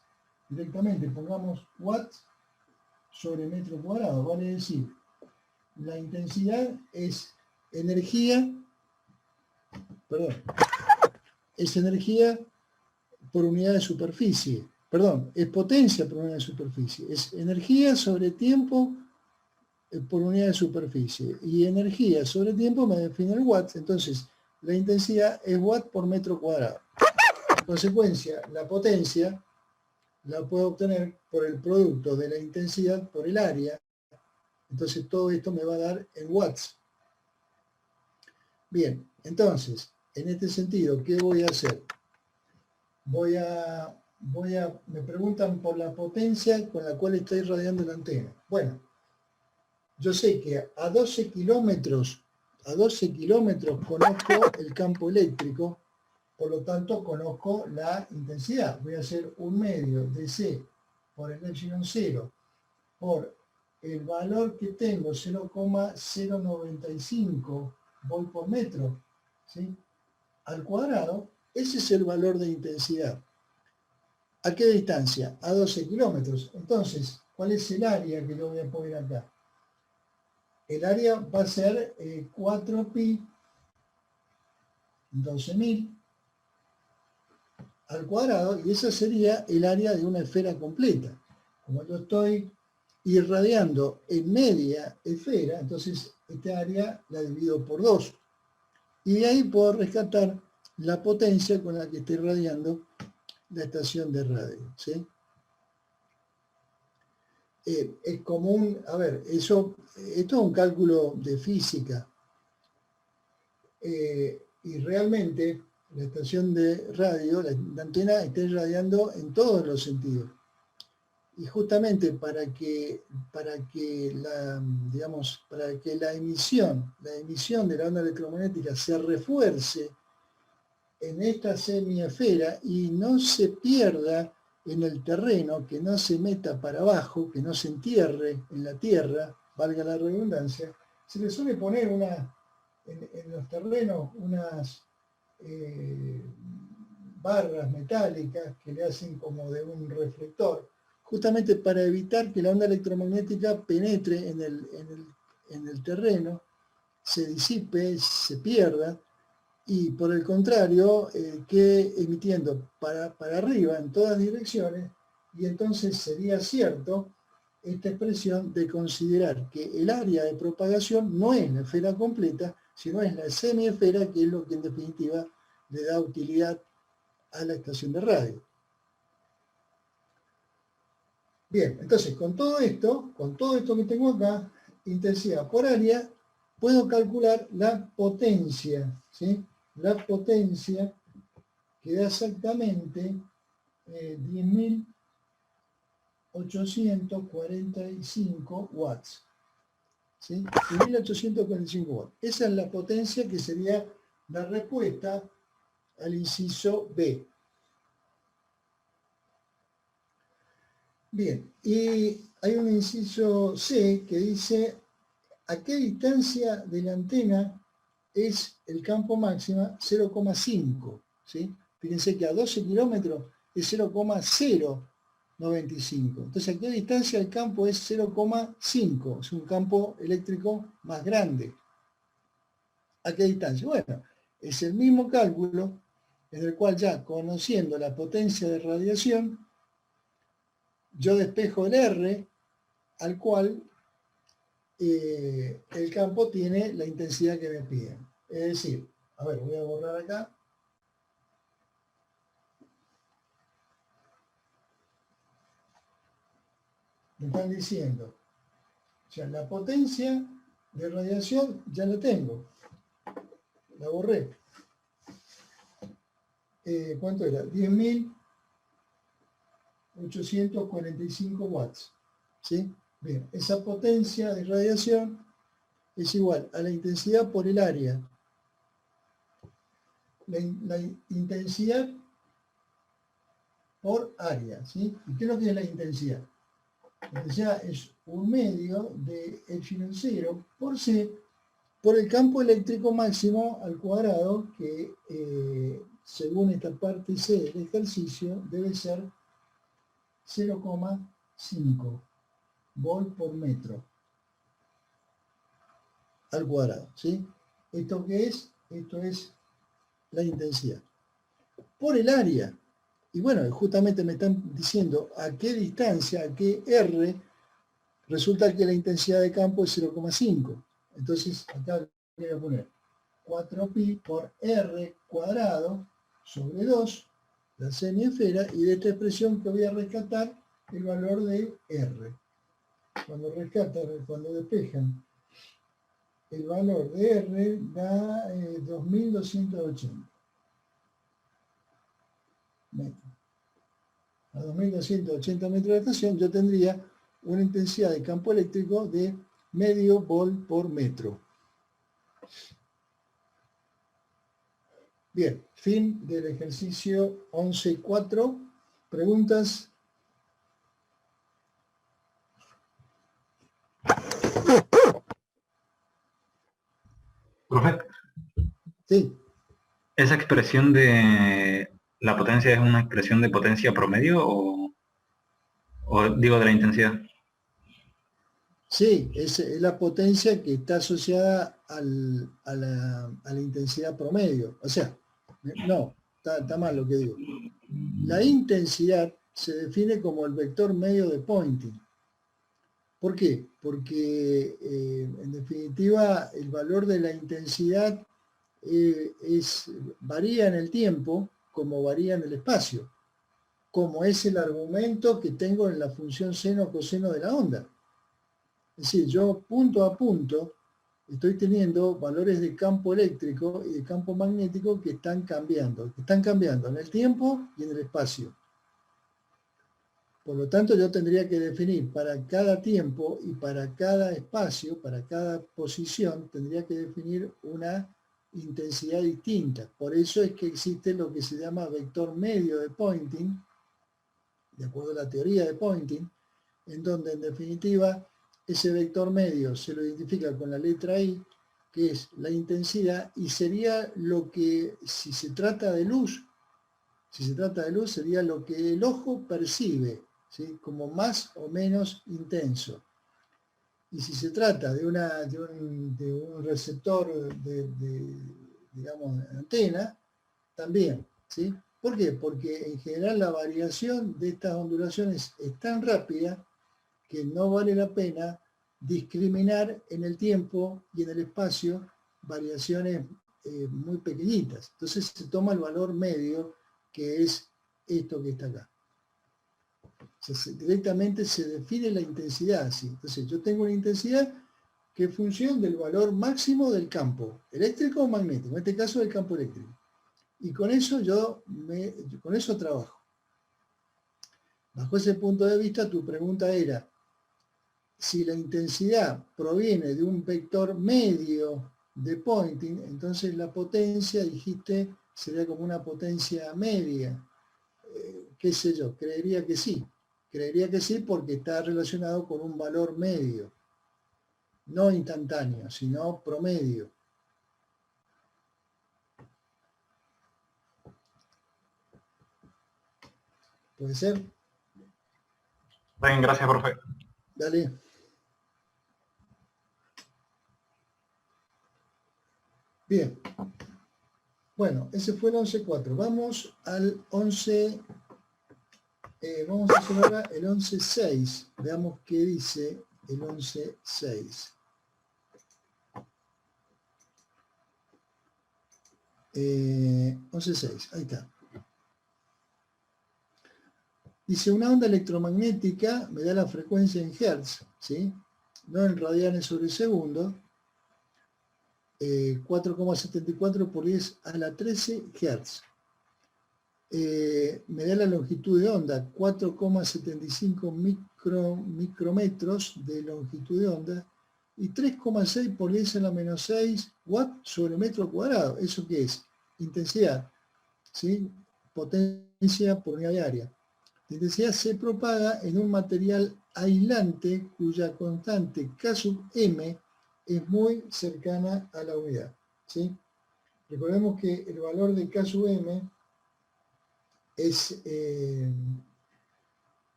Directamente pongamos watts sobre metro cuadrado. Vale decir, la intensidad es energía por unidad de superficie. Es potencia por unidad de superficie. Es energía sobre tiempo por unidad de superficie. Y energía sobre tiempo me define el watts. Entonces, la intensidad es watt por metro cuadrado. En consecuencia, la potencia la puedo obtener por el producto de la intensidad por el área. Entonces todo esto me va a dar en watts. Bien, entonces, en este sentido, ¿qué voy a hacer? Me preguntan por la potencia con la cual está irradiando la antena. Bueno, yo sé que a 12 kilómetros conozco el campo eléctrico, por lo tanto conozco la intensidad. Voy a hacer un medio de C por el epsilon 0 por el valor que tengo, 0,095 volt por metro, ¿sí? Al cuadrado. Ese es el valor de intensidad. ¿A qué distancia? A 12 kilómetros. Entonces, ¿cuál es el área que yo voy a poner acá? El área va a ser 4pi 12.000 al cuadrado, y esa sería el área de una esfera completa. Como yo estoy irradiando en media esfera, entonces esta área la divido por 2. Y de ahí puedo rescatar la potencia con la que está irradiando la estación de radio, ¿sí? Es común, esto es un cálculo de física. Y realmente la estación de radio, la antena esté radiando en todos los sentidos. Y justamente para que la, digamos, para que la emisión de la onda electromagnética se refuerce en esta semiesfera y no se pierda en el terreno, que no se meta para abajo, que no se entierre en la tierra, valga la redundancia, se le suele poner en los terrenos unas barras metálicas que le hacen como de un reflector, justamente para evitar que la onda electromagnética penetre en el terreno, se disipe, se pierda, y por el contrario, que emitiendo para arriba en todas direcciones, y entonces sería cierto esta expresión de considerar que el área de propagación no es la esfera completa, sino es la semiesfera, que es lo que en definitiva le da utilidad a la estación de radio. Bien, entonces con todo esto que tengo acá, intensidad por área, puedo calcular la potencia, ¿sí? La potencia que da exactamente 10.845 watts. ¿Sí? 10.845 watts. Esa es la potencia que sería la respuesta al inciso B. Bien, y hay un inciso C que dice a qué distancia de la antena es el campo máxima 0,5. ¿Sí? Fíjense que a 12 kilómetros es 0,095. Entonces, ¿a qué distancia el campo es 0,5? Es un campo eléctrico más grande. ¿A qué distancia? Bueno, es el mismo cálculo en el cual ya conociendo la potencia de radiación, yo despejo el R, al cual el campo tiene la intensidad que me piden. Es decir, a ver, voy a borrar acá. Me están diciendo, o sea, la potencia de radiación ya la tengo. La borré. ¿Cuánto era? 10.845 watts. ¿Sí? Bien, esa potencia de radiación es igual a la intensidad por el área. La intensidad por área, ¿sí? ¿Y qué es lo que es la intensidad? La intensidad es 1/2 de epsilon 0 por C por el campo eléctrico máximo al cuadrado, que según esta parte C del ejercicio debe ser 0,5 volt por metro al cuadrado, ¿sí? ¿Esto qué es? Esto es la intensidad. Por el área, y bueno, justamente me están diciendo a qué distancia, a qué R, resulta que la intensidad de campo es 0,5. Entonces, acá voy a poner 4pi por R cuadrado sobre 2, la semiesfera, y de esta expresión que voy a rescatar el valor de R. Cuando rescatan, cuando despejan el valor de R da 2.280 metros. A 2.280 metros de estación yo tendría una intensidad de campo eléctrico de medio volt por metro. Bien, fin del ejercicio 11.4. ¿Preguntas? Profe, Sí. ¿esa expresión de la potencia es una expresión de potencia promedio o digo de la intensidad? Sí, es la potencia que está asociada a la intensidad promedio. O sea, no, está mal lo que digo. La intensidad se define como el vector medio de Poynting. ¿Por qué? Porque en definitiva el valor de la intensidad varía en el tiempo como varía en el espacio, como es el argumento que tengo en la función seno o coseno de la onda. Es decir, yo punto a punto estoy teniendo valores de campo eléctrico y de campo magnético que están cambiando en el tiempo y en el espacio. Por lo tanto, yo tendría que definir para cada tiempo y para cada espacio, para cada posición, tendría que definir una intensidad distinta. Por eso es que existe lo que se llama vector medio de Poynting, de acuerdo a la teoría de Poynting, en donde en definitiva ese vector medio se lo identifica con la letra I, que es la intensidad, y sería lo que, si se trata de luz, sería lo que el ojo percibe, ¿sí? Como más o menos intenso. Y si se trata de un receptor digamos, de antena, también, ¿sí? ¿Por qué? Porque en general la variación de estas ondulaciones es tan rápida que no vale la pena discriminar en el tiempo y en el espacio variaciones muy pequeñitas. Entonces se toma el valor medio, que es esto que está acá. O sea, directamente se define la intensidad así. Entonces yo tengo una intensidad que es función del valor máximo del campo, eléctrico o magnético, en este caso del campo eléctrico. Y con eso con eso trabajo. Bajo ese punto de vista, tu pregunta era, si la intensidad proviene de un vector medio de Poynting, entonces la potencia, dijiste, sería como una potencia media. ¿Qué sé yo? Creería que sí. Creería que sí porque está relacionado con un valor medio. No instantáneo, sino promedio. ¿Puede ser? Bien, gracias, profe. Dale. Bien. Bueno, ese fue el 11.4. Vamos al 11. Vamos a hacer ahora el 11.6. Veamos qué dice el 11.6. 11.6, ahí está. Dice, una onda electromagnética me da la frecuencia en hertz, ¿sí? No en radianes sobre segundo. 4,74 por 10 a la 13 Hz. Me da la longitud de onda, 4,75 micrómetros de longitud de onda, y 3,6 por 10 a la menos 6 watt sobre metro cuadrado. ¿Eso qué es? Intensidad, ¿sí? Potencia por unidad de área. La intensidad se propaga en un material aislante cuya constante K sub m es muy cercana a la unidad, ¿sí? Recordemos que el valor de K sub m es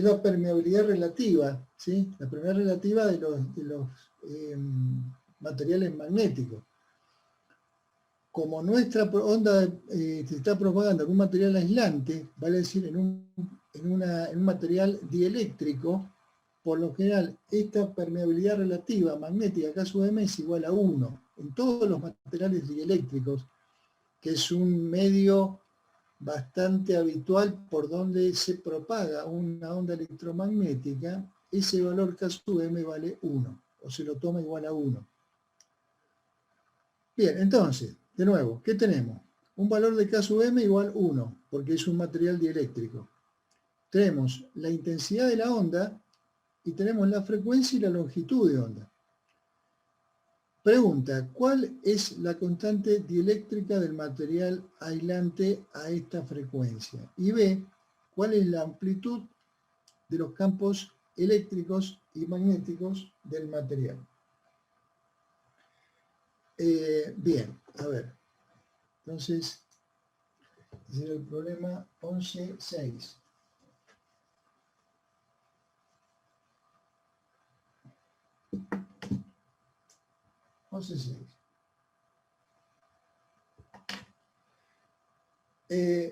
la permeabilidad relativa, ¿sí? La permeabilidad relativa de los materiales magnéticos. Como nuestra onda se está propagando en un material aislante, vale decir en un material dieléctrico, por lo general esta permeabilidad relativa magnética K sub m es igual a 1 en todos los materiales dieléctricos, que es un medio bastante habitual por donde se propaga una onda electromagnética. Ese valor K sub m vale 1, o se lo toma igual a 1. Bien, entonces, de nuevo, ¿qué tenemos? Un valor de K sub m igual 1, porque es un material dieléctrico. Tenemos la intensidad de la onda y tenemos la frecuencia y la longitud de onda. Pregunta, ¿cuál es la constante dieléctrica del material aislante a esta frecuencia? Y B, ¿cuál es la amplitud de los campos eléctricos y magnéticos del material? Bien, a ver. Entonces, ese era el problema 11.6.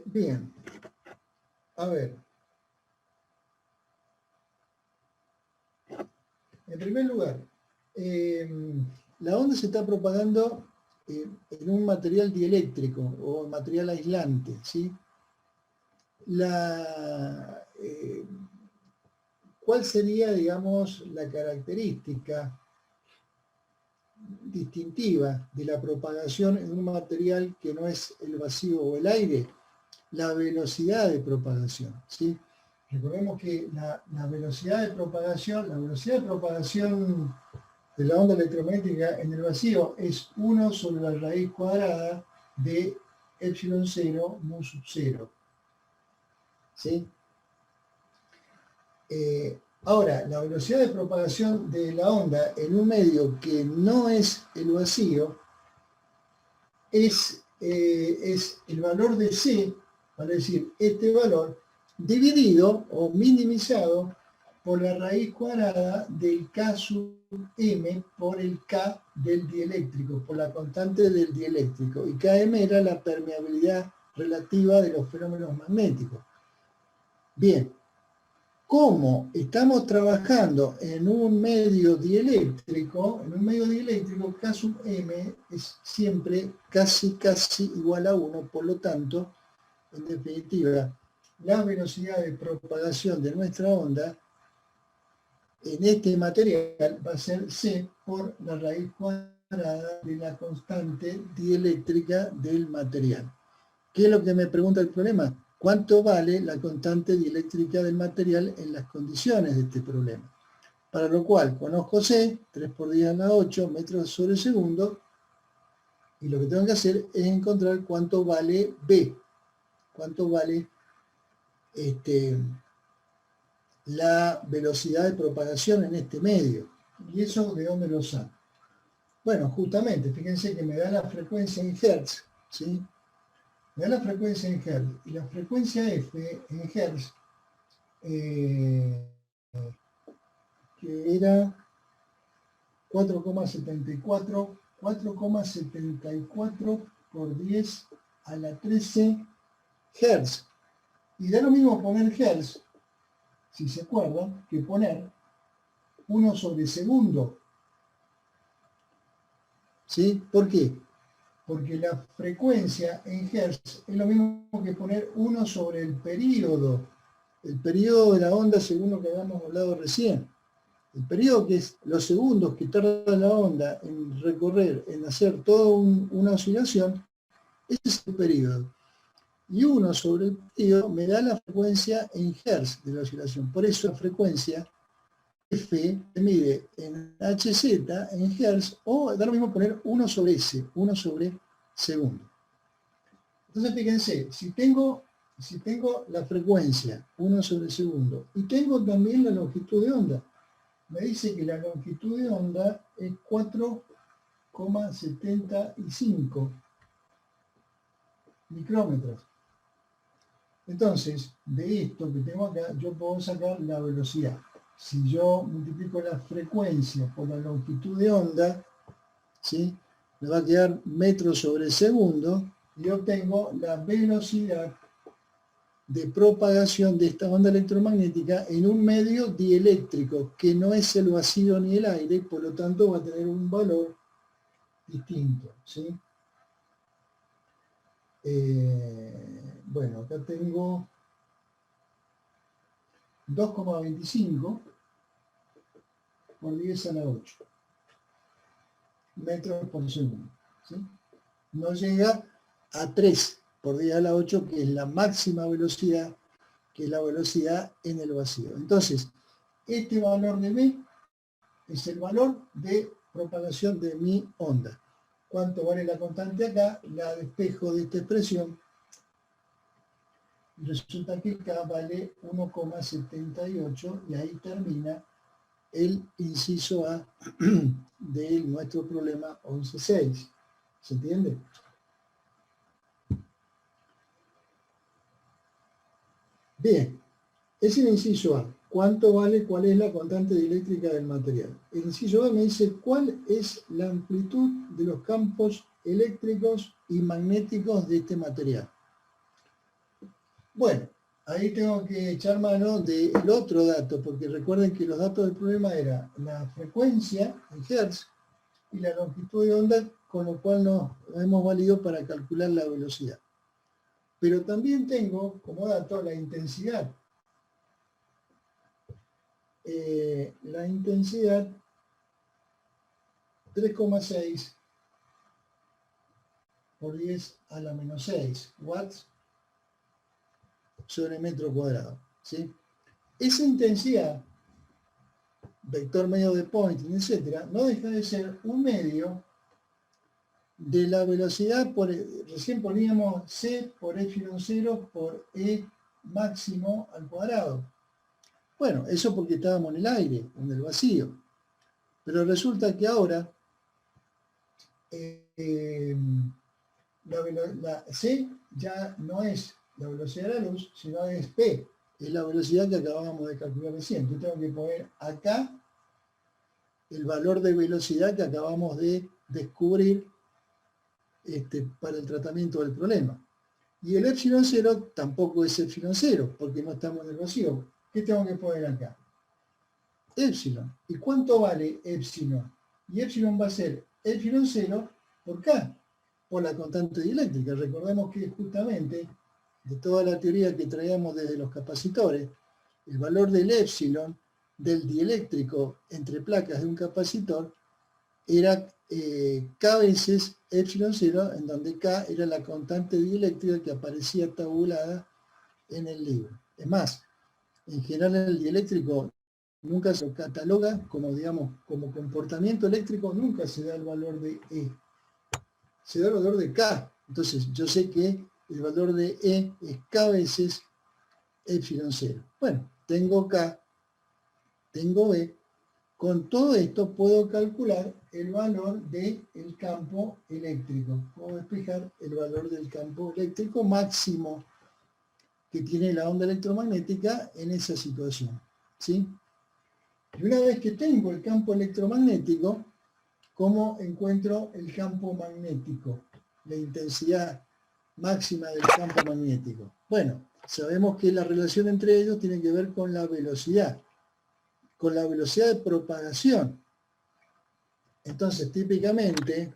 Bien, a ver. En primer lugar, la onda se está propagando en un material dieléctrico o material aislante, ¿sí? ¿Cuál sería, digamos, la característica distintiva de la propagación en un material que no es el vacío o el aire, la velocidad de propagación, ¿sí? Recordemos que la velocidad de propagación de la onda electromagnética en el vacío es 1 sobre la raíz cuadrada de epsilon 0 mu sub 0. ¿Sí? Ahora, la velocidad de propagación de la onda en un medio que no es el vacío es el valor de C, vale decir, este valor, dividido o minimizado por la raíz cuadrada del K sub M por el K del dieléctrico, por la constante del dieléctrico. Y Km era la permeabilidad relativa de los fenómenos magnéticos. Bien, como estamos trabajando en un medio dieléctrico, K sub M es siempre casi igual a 1, por lo tanto, en definitiva, la velocidad de propagación de nuestra onda en este material va a ser C por la raíz cuadrada de la constante dieléctrica del material. ¿Qué es lo que me pregunta el problema? ¿Cuánto vale la constante dieléctrica del material en las condiciones de este problema? Para lo cual conozco C, 3 por 10 a la 8 metros sobre segundo, y lo que tengo que hacer es encontrar cuánto vale B, cuánto vale la velocidad de propagación en este medio. ¿Y eso de dónde lo saco? Bueno, justamente, fíjense que me da la frecuencia en Hertz, ¿sí? Me da la frecuencia en Hertz, y la frecuencia F en Hertz, que era 4,74 por 10 a la 13 Hertz. Y da lo mismo poner Hertz, si se acuerdan, que poner 1 sobre segundo. ¿Sí? ¿Por qué? Porque la frecuencia en Hertz es lo mismo que poner 1 sobre el período de la onda según lo que habíamos hablado recién. El periodo, que es los segundos que tarda la onda en recorrer, en hacer toda una oscilación, ese es el periodo. Y 1 sobre el periodo me da la frecuencia en Hertz de la oscilación. Por eso la frecuencia F se mide en Hz, en Hertz, o da lo mismo poner 1 sobre S, 1 sobre segundo. Entonces fíjense, si tengo la frecuencia 1 sobre segundo y tengo también la longitud de onda, me dice que la longitud de onda es 4,75 micrómetros. Entonces, de esto que tengo acá, yo puedo sacar la velocidad. Si yo multiplico la frecuencia por la longitud de onda, ¿sí?, me va a quedar metros sobre segundo, y obtengo la velocidad de propagación de esta onda electromagnética en un medio dieléctrico, que no es el vacío ni el aire, y por lo tanto va a tener un valor distinto, ¿sí? Bueno, acá tengo 2,25 por 10 a la 8 metros por segundo, ¿sí? No llega a 3 por 10 a la 8, que es la máxima velocidad, que es la velocidad en el vacío. Entonces, este valor de B es el valor de propagación de mi onda. ¿Cuánto vale la constante acá? La despejo de esta expresión. Resulta que K vale 1,78, y ahí termina el inciso A de nuestro problema 11.6. ¿Se entiende? Bien, es el inciso A. ¿Cuánto vale? ¿Cuál es la constante dieléctrica del material? El inciso A me dice cuál es la amplitud de los campos eléctricos y magnéticos de este material. Bueno, ahí tengo que echar mano del otro dato, porque recuerden que los datos del problema eran la frecuencia en Hertz y la longitud de onda, con lo cual nos hemos valido para calcular la velocidad. Pero también tengo como dato la intensidad. La intensidad 3,6 por 10 a la menos 6 watts sobre metro cuadrado, ¿sí? Esa intensidad, vector medio de Poynting, etcétera, no deja de ser un medio de la velocidad, recién poníamos C por epsilon 0 por E máximo al cuadrado. Bueno, eso porque estábamos en el aire, en el vacío. Pero resulta que ahora la C ya no es la velocidad de la luz, sino es P. Es la velocidad que acabamos de calcular recién. Yo tengo que poner acá el valor de velocidad que acabamos de descubrir para el tratamiento del problema. Y el epsilon 0 tampoco es epsilon 0, porque no estamos en el vacío. ¿Qué tengo que poner acá? Epsilon. ¿Y cuánto vale epsilon? Y epsilon va a ser epsilon 0 por K, por la constante dieléctrica. Recordemos que justamente, de toda la teoría que traíamos desde los capacitores, el valor del epsilon del dieléctrico entre placas de un capacitor era K veces epsilon 0, en donde K era la constante dieléctrica que aparecía tabulada en el libro. Es más, en general el dieléctrico nunca se cataloga como, digamos, como comportamiento eléctrico, nunca se da el valor de E. Se da el valor de K. Entonces yo sé que el valor de E es K veces epsilon 0. Bueno, tengo K, tengo E. Con todo esto puedo calcular el valor del campo eléctrico. Puedo despejar el valor del campo eléctrico máximo que tiene la onda electromagnética en esa situación, ¿sí? Y una vez que tengo el campo electromagnético, ¿cómo encuentro el campo magnético? La intensidad máxima del campo magnético. Bueno, sabemos que la relación entre ellos tiene que ver con la velocidad de propagación. Entonces, típicamente,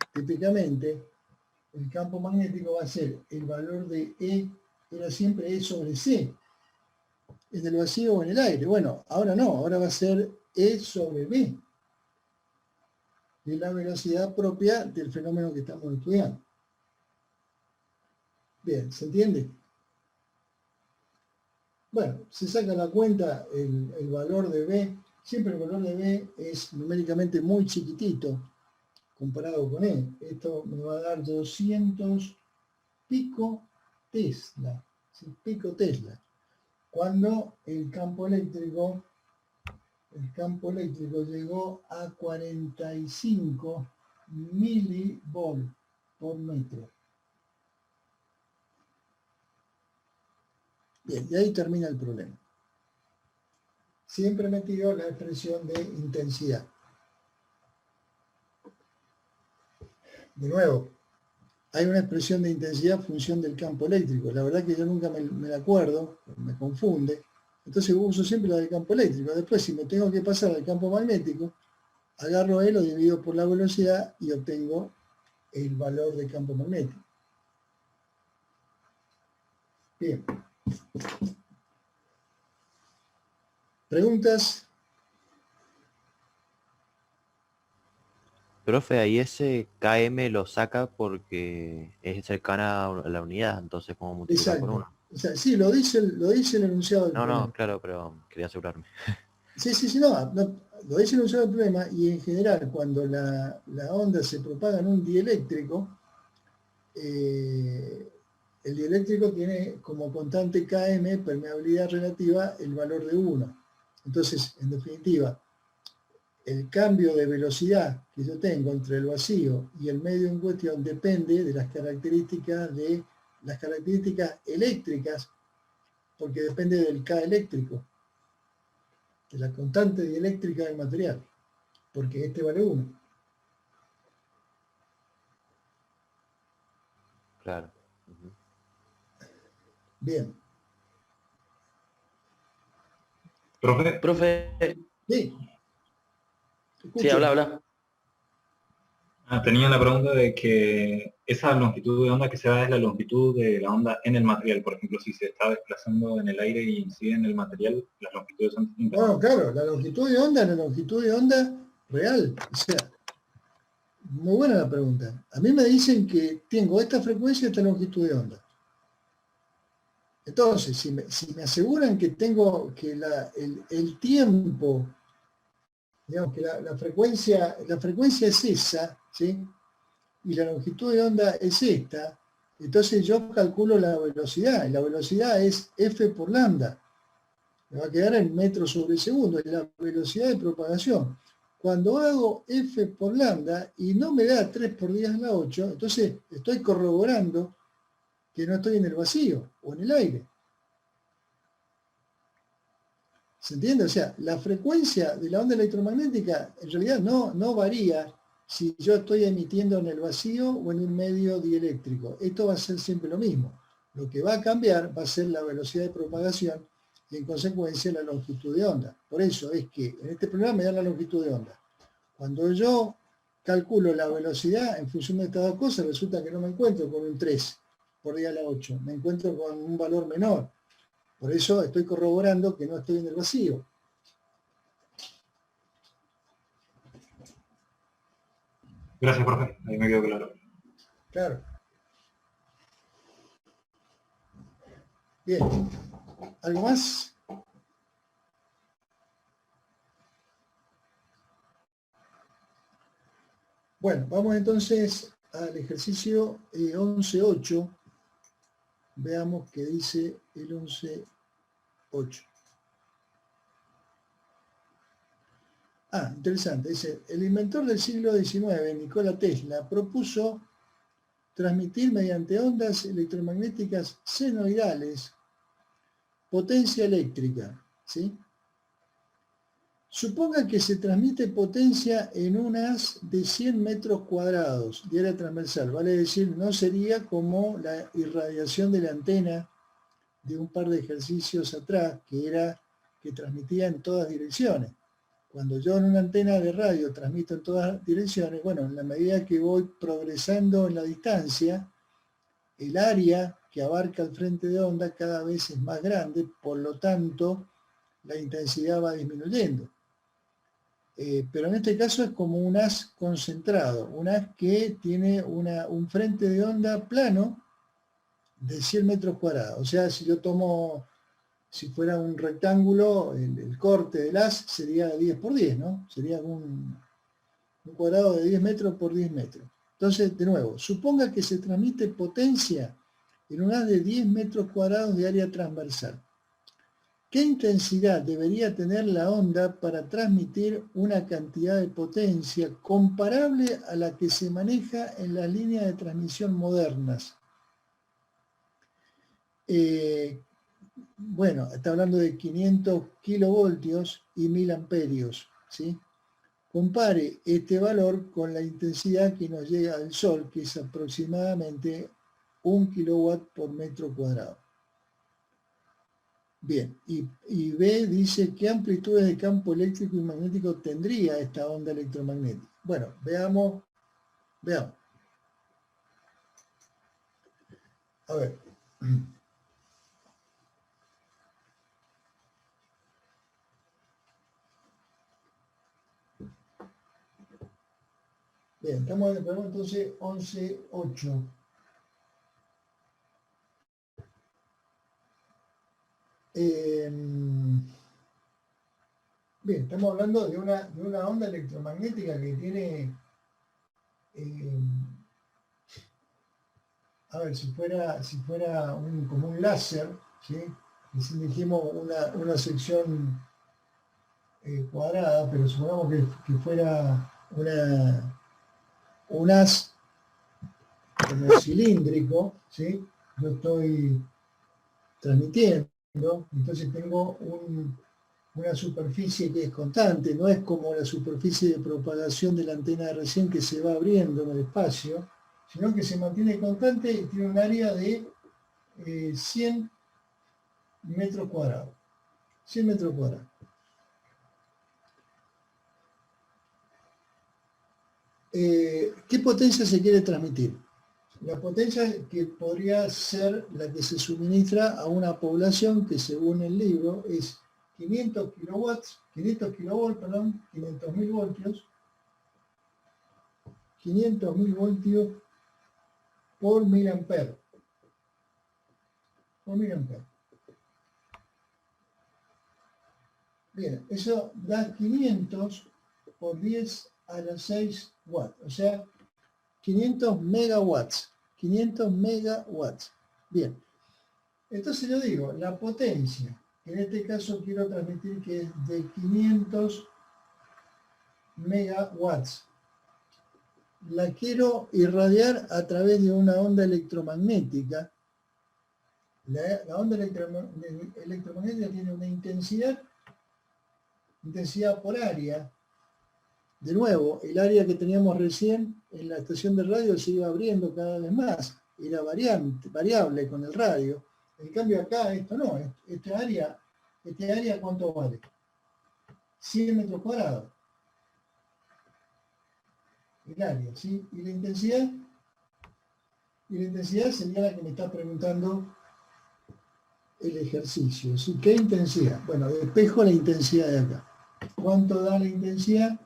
el campo magnético va a ser el valor de E, era siempre E sobre C, en el vacío o en el aire. Bueno, ahora no, ahora va a ser E sobre B, de la velocidad propia del fenómeno que estamos estudiando. Bien, ¿se entiende? Bueno, se saca la cuenta el valor de B. Siempre el valor de B es numéricamente muy chiquitito comparado con E. Esto me va a dar 200 pico Tesla. ¿Sí? Pico Tesla. Cuando el campo eléctrico llegó a 45 milivolt por metro. Bien, y ahí termina el problema. Siempre metido la expresión de intensidad. De nuevo, hay una expresión de intensidad función del campo eléctrico. La verdad que yo nunca me la acuerdo, me confunde. Entonces uso siempre la del campo eléctrico. Después, si me tengo que pasar al campo magnético, agarro E, lo divido por la velocidad y obtengo el valor del campo magnético. Bien. ¿Preguntas? Profe, ahí ese KM lo saca porque es cercana a la unidad, entonces como multiplicar por Exacto. 1. O sea, sí, lo dice el enunciado del No, problema. no, claro, pero quería asegurarme. Sí, no, lo dice el enunciado del problema, y en general cuando la onda se propaga en un dieléctrico, el dieléctrico tiene como constante Km, permeabilidad relativa, el valor de 1. Entonces, en definitiva, el cambio de velocidad que yo tengo entre el vacío y el medio en cuestión depende de las características eléctricas, porque depende del K eléctrico, de la constante dieléctrica del material, porque este vale 1. Claro. Bien. Profe, Sí. Sí, habla. tenía la pregunta de que esa longitud de onda que se da es la longitud de la onda en el material. Por ejemplo, si se está desplazando en el aire y incide en el material, las longitudes son distintas. Bueno, claro, la longitud de onda es la longitud de onda real. O sea, Muy buena la pregunta. A mí me dicen que tengo esta frecuencia y esta longitud de onda. Entonces, si me aseguran que tengo que el tiempo, digamos que la frecuencia es esa, ¿sí? Y la longitud de onda es esta, entonces yo calculo la velocidad, y la velocidad es f por lambda. Me va a quedar en metros sobre segundo, es la velocidad de propagación. Cuando hago f por lambda y no me da 3 por 10 a la 8, entonces estoy corroborando que no estoy en el vacío o en el aire. ¿Se entiende? O sea, la frecuencia de la onda electromagnética en realidad no varía si yo estoy emitiendo en el vacío o en un medio dieléctrico. Esto va a ser siempre lo mismo. Lo que va a cambiar va a ser la velocidad de propagación y en consecuencia la longitud de onda. Por eso es que en este programa me dan la longitud de onda. Cuando yo calculo la velocidad en función de estas dos cosas, resulta que no me encuentro con un 3 por 10 a la 8, me encuentro con un valor menor. Por eso estoy corroborando que no estoy en el vacío. Gracias, profe. Ahí me quedó claro. Claro. Bien. ¿Algo más? Bueno, vamos entonces al ejercicio 11.8. Veamos qué dice el 11.8. Ah, interesante. Dice, el inventor del siglo XIX, Nikola Tesla, propuso transmitir mediante ondas electromagnéticas senoidales potencia eléctrica, ¿sí? Suponga que se transmite potencia en un haz de 100 metros cuadrados de área transversal, vale decir, no sería como la irradiación de la antena de un par de ejercicios atrás, que era que transmitía en todas direcciones. Cuando yo en una antena de radio transmito en todas direcciones, bueno, en la medida que voy progresando en la distancia, el área que abarca el frente de onda cada vez es más grande, por lo tanto, la intensidad va disminuyendo. Pero en este caso es como un haz concentrado, un haz que tiene un frente de onda plano de 100 metros cuadrados. O sea, si yo tomo, si fuera un rectángulo, el corte del haz sería 10 por 10, ¿no? Sería un cuadrado de 10 metros por 10 metros. Entonces, de nuevo, suponga que se transmite potencia en un haz de 10 metros cuadrados de área transversal. ¿Qué intensidad debería tener la onda para transmitir una cantidad de potencia comparable a la que se maneja en las líneas de transmisión modernas? Bueno, está hablando de 500 kilovoltios y 1000 amperios, ¿sí? Compare este valor con la intensidad que nos llega del Sol, que es aproximadamente 1 kilowatt por metro cuadrado. Bien, y B dice, ¿qué amplitudes de campo eléctrico y magnético tendría esta onda electromagnética? Bueno, veamos. A ver. Bien, estamos en el programa entonces 11.8. Bien, estamos hablando de una onda electromagnética que tiene, a ver, si fuera como un láser, ¿sí? Y si dijimos una sección cuadrada, pero supongamos que fuera un haz como cilíndrico, ¿sí? Yo estoy transmitiendo, entonces tengo una superficie que es constante, no es como la superficie de propagación de la antena de recién que se va abriendo en el espacio, sino que se mantiene constante y tiene un área de 100 metros cuadrados. 100 metros cuadrados. ¿Qué potencia se quiere transmitir? La potencia que podría ser la que se suministra a una población que según el libro es 500 kilovolts, 500.000 voltios, 500.000 voltios por miliampere. Por miliampere. Bien, eso da 500 por 10 a la 6 watts, o sea, 500 megawatts. 500 megawatts. Bien, entonces yo digo, la potencia, que en este caso quiero transmitir que es de 500 megawatts, la quiero irradiar a través de una onda electromagnética. La onda electromagnética tiene una intensidad por área. De nuevo, el área que teníamos recién en la estación de radio se iba abriendo cada vez más. Era variable con el radio. En cambio acá esto no. Este área ¿cuánto vale? 100 metros cuadrados. El área, ¿sí? Y la intensidad sería la que me está preguntando el ejercicio. ¿Sí? ¿Qué intensidad? Bueno, despejo la intensidad de acá. ¿Cuánto da la intensidad?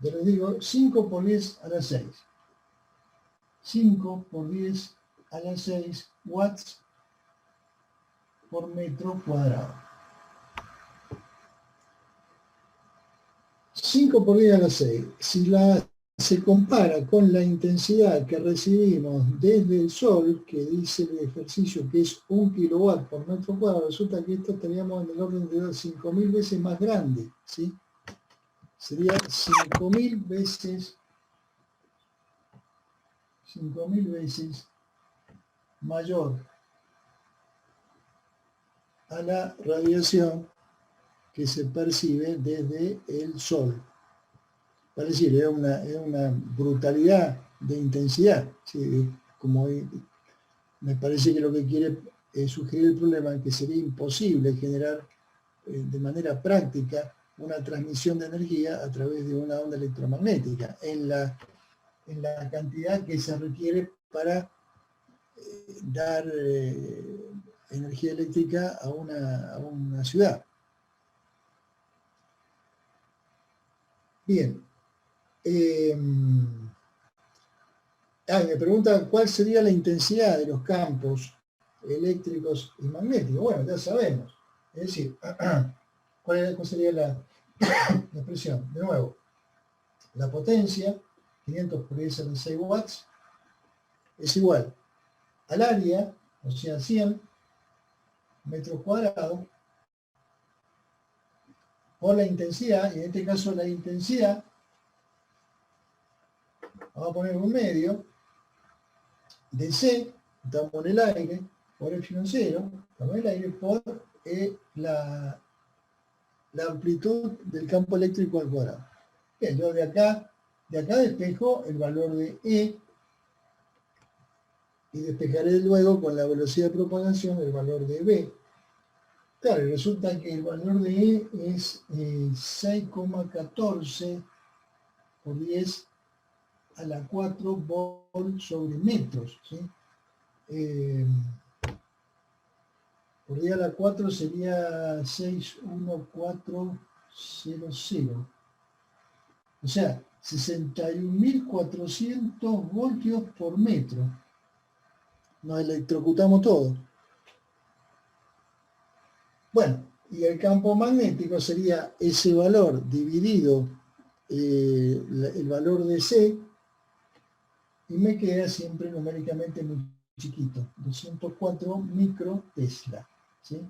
Yo les digo 5 por 10 a la 6. 5 por 10 a la 6 watts por metro cuadrado. 5 por 10 a la 6. Si se compara con la intensidad que recibimos desde el Sol, que dice el ejercicio que es 1 kilowatt por metro cuadrado, resulta que esto estaríamos en el orden de 5.000 veces más grande, ¿sí? Sería 5.000 veces mayor a la radiación que se percibe desde el Sol. Es decir, es una brutalidad de intensidad. ¿Sí? Como me parece que lo que quiere sugerir el problema es que sería imposible generar de manera práctica una transmisión de energía a través de una onda electromagnética en la cantidad que se requiere para dar energía eléctrica a una ciudad. Bien. Me pregunta cuál sería la intensidad de los campos eléctricos y magnéticos. Bueno, ya sabemos. Es decir, ¿cuál sería la expresión? De nuevo, la potencia, 500 por 10 a la 6 watts, es igual al área, o sea, 100 metros cuadrados, por la intensidad, y en este caso la intensidad, vamos a poner un medio, de C, estamos en el aire, por epsilon 0, estamos en el aire, por la amplitud del campo eléctrico al cuadrado. Bien, yo de acá despejo el valor de E, y despejaré luego con la velocidad de propagación el valor de B. Claro, resulta que el valor de E es 6,14 por 10 a la 4 volt sobre metros, ¿sí? Por 10 a la 4 sería 61400. O sea, 61.400 voltios por metro. Nos electrocutamos todo. Bueno, y el campo magnético sería ese valor dividido el valor de C, y me queda siempre numéricamente muy chiquito, 204 microtesla, ¿sí?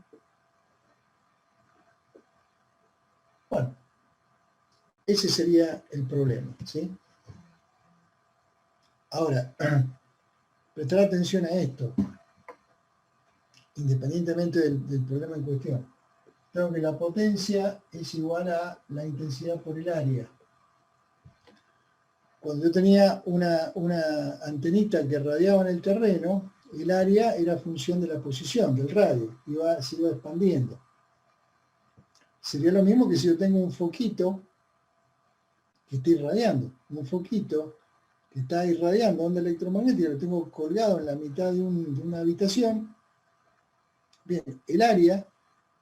Bueno, ese sería el problema, ¿sí? Ahora, prestar atención a esto, independientemente del problema en cuestión. Creo que la potencia es igual a la intensidad por el área. Cuando yo tenía una antenita que radiaba en el terreno, el área era función de la posición del radio, se iba expandiendo. Sería lo mismo que si yo tengo un foquito que está irradiando, un foquito que está irradiando onda electromagnética, lo tengo colgado en la mitad de una habitación. Bien, el área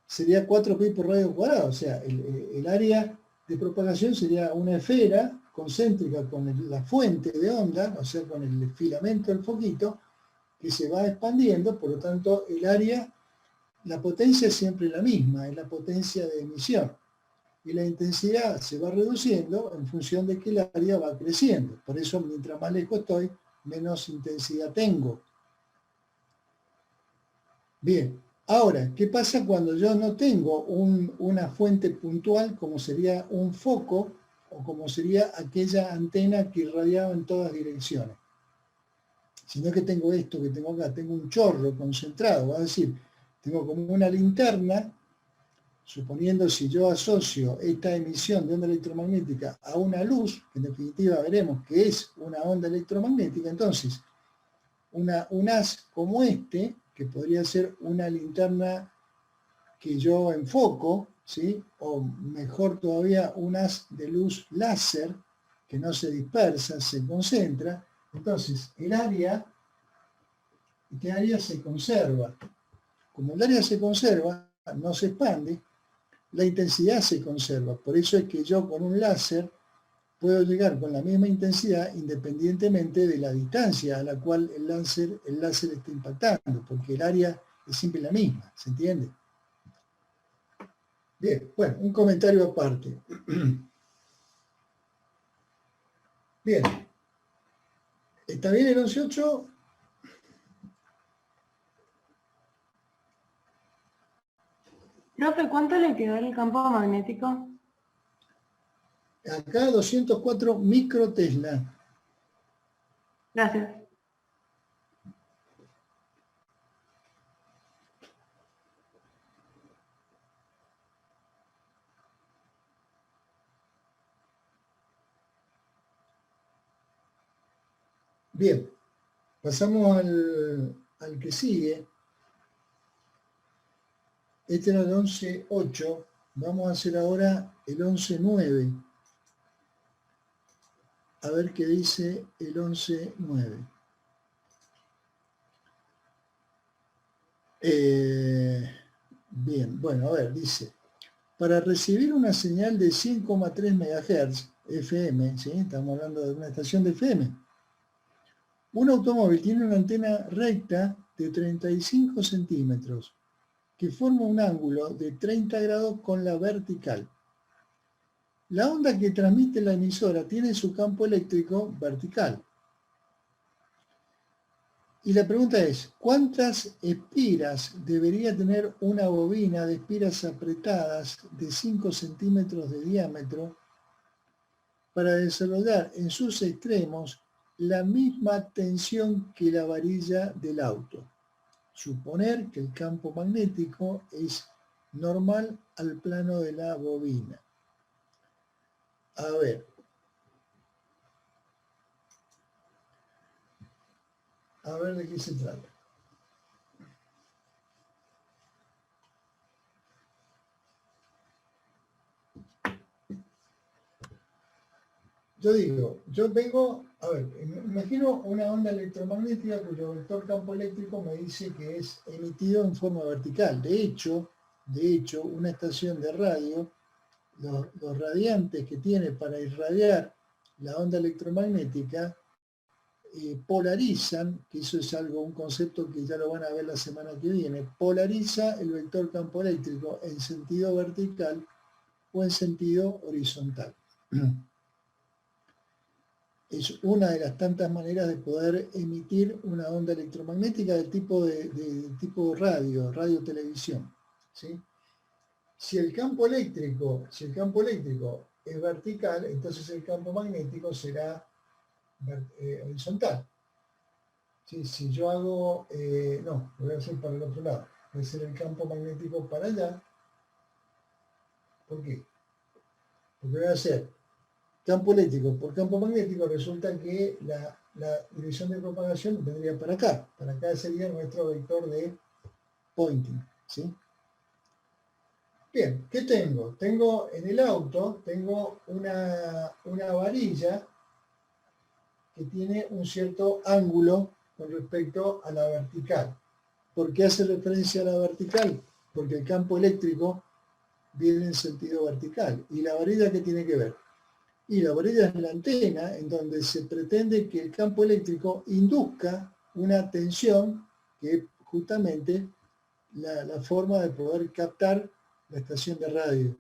sería 4pi por radio cuadrado, o sea, el área de propagación sería una esfera concéntrica con la fuente de onda, o sea, con el filamento del foquito, que se va expandiendo, por lo tanto, el área, la potencia es siempre la misma, es la potencia de emisión. Y la intensidad se va reduciendo en función de que el área va creciendo. Por eso, mientras más lejos estoy, menos intensidad tengo. Bien, ahora, ¿qué pasa cuando yo no tengo una fuente puntual como sería un foco o como sería aquella antena que irradiaba en todas direcciones? Sino que tengo esto que tengo acá, tengo un chorro concentrado, es decir, tengo como una linterna, suponiendo si yo asocio esta emisión de onda electromagnética a una luz, que en definitiva veremos que es una onda electromagnética, entonces un haz como este, que podría ser una linterna que yo enfoco, ¿sí? O mejor todavía un haz de luz láser, que no se dispersa, se concentra, entonces el área, este área se conserva. Como el área se conserva, no se expande, la intensidad se conserva. Por eso es que yo con un láser puedo llegar con la misma intensidad independientemente de la distancia a la cual el láser está impactando, porque el área es siempre la misma, ¿se entiende? Bien, bueno, un comentario aparte. Bien. ¿Está bien el 11.8? Profe, ¿cuánto le quedó el campo magnético? Acá 204 microtesla. Gracias. Bien, pasamos al que sigue. Este era el 11.8. Vamos a hacer ahora el 11.9. A ver qué dice el 11.9. Bien, bueno, a ver, dice, para recibir una señal de 100,3 MHz FM, ¿sí? Estamos hablando de una estación de FM, un automóvil tiene una antena recta de 35 centímetros que forma un ángulo de 30 grados con la vertical. La onda que transmite la emisora tiene su campo eléctrico vertical. Y la pregunta es, ¿cuántas espiras debería tener una bobina de espiras apretadas de 5 centímetros de diámetro para desarrollar en sus extremos la misma tensión que la varilla del auto? Suponer que el campo magnético es normal al plano de la bobina. A ver. A ver de qué se trata. Yo vengo, a ver, imagino una onda electromagnética cuyo vector campo eléctrico me dice que es emitido en forma vertical. De hecho, una estación de radio, los radiantes que tiene para irradiar la onda electromagnética polarizan, que eso es un concepto que ya lo van a ver la semana que viene, polariza el vector campo eléctrico en sentido vertical o en sentido horizontal. Es una de las tantas maneras de poder emitir una onda electromagnética del tipo tipo radio-televisión, ¿sí? Si el campo eléctrico es vertical, entonces el campo magnético será horizontal. ¿Sí? Si yo hago, no, lo voy a hacer para el otro lado, voy a hacer el campo magnético para allá. ¿Por qué? Porque voy a hacer campo eléctrico por campo magnético, resulta que la dirección de propagación vendría para acá. Para acá sería nuestro vector de pointing, ¿sí? Bien, ¿qué tengo? Tengo en el auto, tengo una varilla que tiene un cierto ángulo con respecto a la vertical. ¿Por qué hace referencia a la vertical? porque el campo eléctrico viene en sentido vertical. ¿Y la varilla qué tiene que ver? Y la varilla es la antena en donde se pretende que el campo eléctrico induzca una tensión que es justamente la forma de poder captar la estación de radio.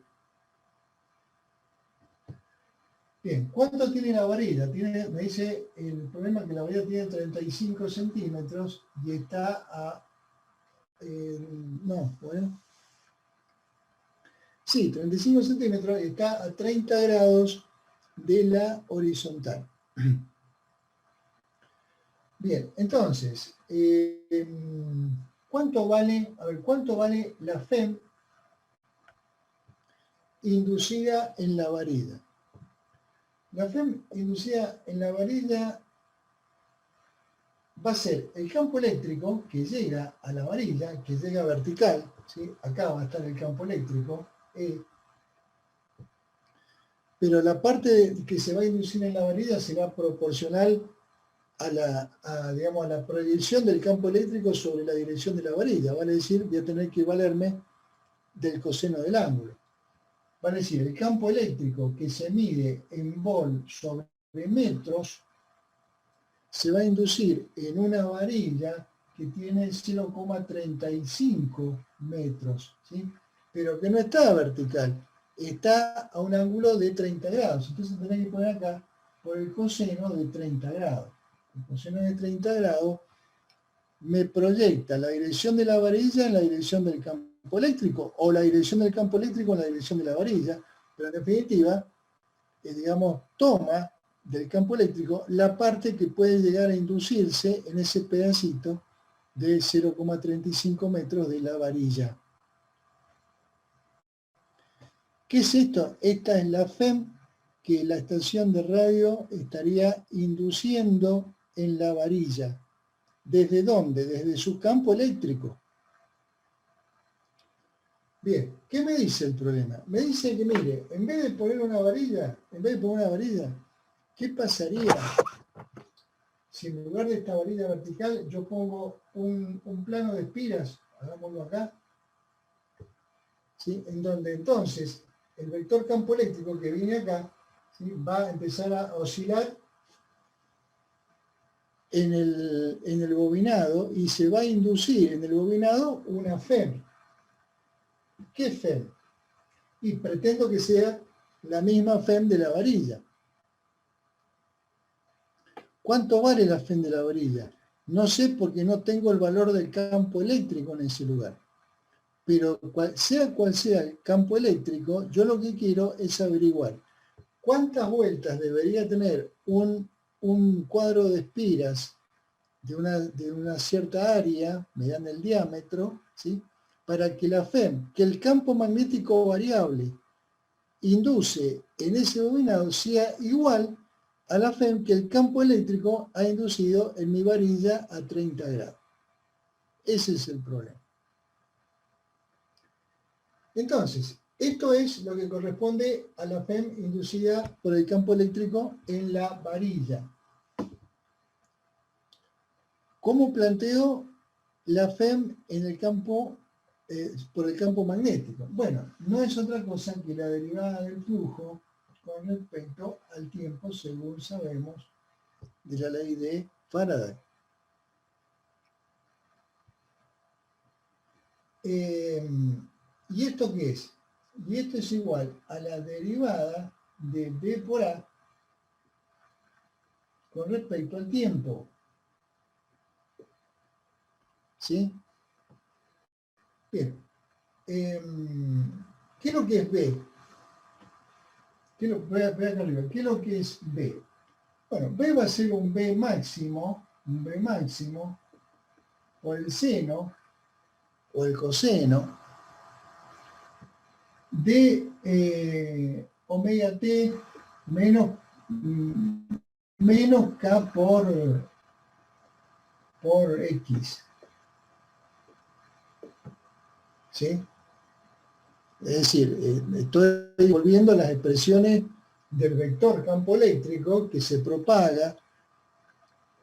Bien, ¿cuánto tiene la varilla? Me dice el problema que la varilla tiene 35 centímetros y está a... Sí, 35 centímetros, está a 30 grados de la horizontal. Bien, entonces, ¿cuánto vale la FEM inducida en la varilla? La FEM inducida en la varilla va a ser el campo eléctrico que llega a la varilla, que llega vertical, ¿sí? Acá va a estar el campo eléctrico, pero la parte que se va a inducir en la varilla será proporcional a la proyección del campo eléctrico sobre la dirección de la varilla. Vale decir, voy a tener que valerme del coseno del ángulo. Vale decir, el campo eléctrico que se mide en vol sobre metros se va a inducir en una varilla que tiene 0,35 metros, ¿sí? Pero que no está vertical, está a un ángulo de 30 grados. Entonces tenés que poner acá por el coseno de 30 grados. El coseno de 30 grados me proyecta la dirección de la varilla en la dirección del campo eléctrico, o la dirección del campo eléctrico en la dirección de la varilla, pero en definitiva, toma del campo eléctrico la parte que puede llegar a inducirse en ese pedacito de 0,35 metros de la varilla. ¿Qué es esto? Esta es la FEM que la estación de radio estaría induciendo en la varilla. ¿Desde dónde? Desde su campo eléctrico. Bien, ¿qué me dice el problema? Me dice que, mire, en vez de poner una varilla, ¿qué pasaría si en lugar de esta varilla vertical yo pongo un plano de espiras? Hagámoslo acá. ¿Sí? En donde entonces el vector campo eléctrico que viene acá, ¿sí? Va a empezar a oscilar en el bobinado y se va a inducir en el bobinado una FEM. ¿Qué FEM? Y pretendo que sea la misma FEM de la varilla. ¿Cuánto vale la FEM de la varilla? No sé porque no tengo el valor del campo eléctrico en ese lugar. Pero sea cual sea el campo eléctrico, yo lo que quiero es averiguar cuántas vueltas debería tener un cuadro de espiras de una cierta área, mediante el diámetro, ¿sí? Para que la FEM, que el campo magnético variable induce en ese bobinado, sea igual a la FEM que el campo eléctrico ha inducido en mi varilla a 30 grados. Ese es el problema. Entonces, esto es lo que corresponde a la FEM inducida por el campo eléctrico en la varilla. ¿Cómo planteo la FEM en el campo, por el campo magnético? Bueno, no es otra cosa que la derivada del flujo con respecto al tiempo, según sabemos, de la ley de Faraday. ¿Y esto qué es? Y esto es igual a la derivada de B por A con respecto al tiempo. ¿Sí? Bien. ¿Qué es lo que es B? Voy acá arriba. ¿Qué es lo que es B? Bueno, B va a ser un B máximo por el seno o el coseno de omega t menos K por X. ¿Sí? Es decir, estoy volviendo a las expresiones del vector campo eléctrico que se propaga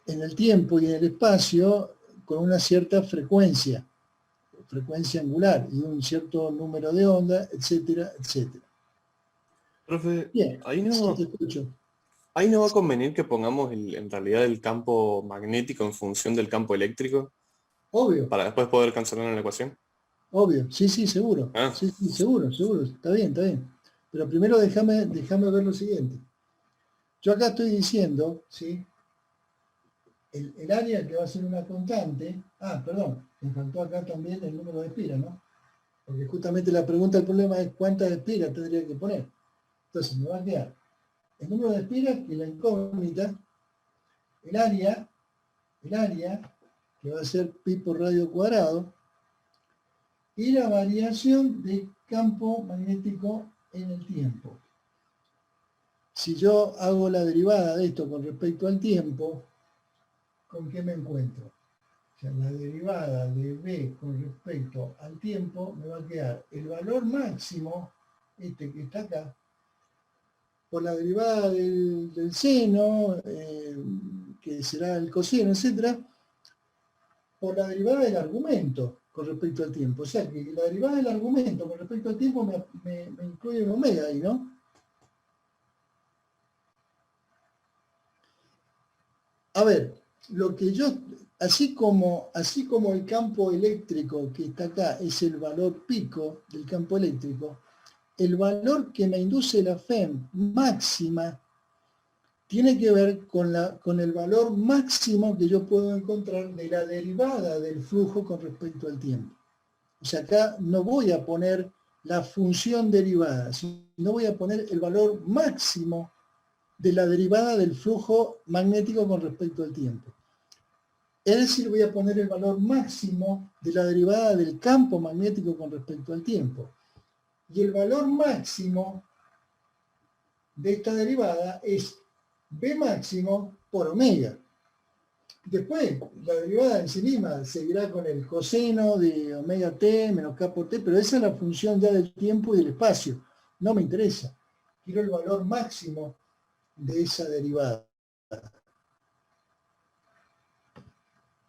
en el tiempo y en el espacio con una cierta frecuencia frecuencia angular y un cierto número de onda, etcétera, etcétera. Profe, Bien, ahí sí, no, te escucho. ahí no va a convenir que pongamos en realidad el campo magnético en función del campo eléctrico Obvio, para después poder cancelar en la ecuación. obvio, sí, sí, seguro. Ah, Sí, sí, seguro, seguro, está bien, está bien. Pero primero déjame ver lo siguiente. Yo acá estoy diciendo, ¿sí? El área que va a ser una constante, perdón, me faltó acá también el número de espiras, ¿no? Porque justamente la pregunta del problema es cuántas espiras tendría que poner. Entonces me va a quedar el número de espiras, que es la incógnita, el área, que va a ser pi por radio cuadrado, y la variación de campo magnético en el tiempo. Si yo hago la derivada de esto con respecto al tiempo, ¿con qué me encuentro? O sea, la derivada de B con respecto al tiempo me va a quedar el valor máximo, este que está acá, por la derivada del seno, que será el coseno, etcétera, por la derivada del argumento con respecto al tiempo. O sea, que la derivada del argumento con respecto al tiempo me incluye un omega ahí, ¿no? A ver, lo que yo, así como el campo eléctrico que está acá es el valor pico del campo eléctrico, el valor que me induce la FEM máxima tiene que ver con el valor máximo que yo puedo encontrar de la derivada del flujo con respecto al tiempo. O sea, acá no voy a poner la función derivada, sino voy a poner el valor máximo de la derivada del flujo magnético con respecto al tiempo. Es decir, voy a poner el valor máximo de la derivada del campo magnético con respecto al tiempo. Y el valor máximo de esta derivada es B máximo por omega. Después, la derivada en sí misma seguirá con el coseno de omega t menos k por t, pero esa es la función ya del tiempo y del espacio. No me interesa. Quiero el valor máximo de esa derivada.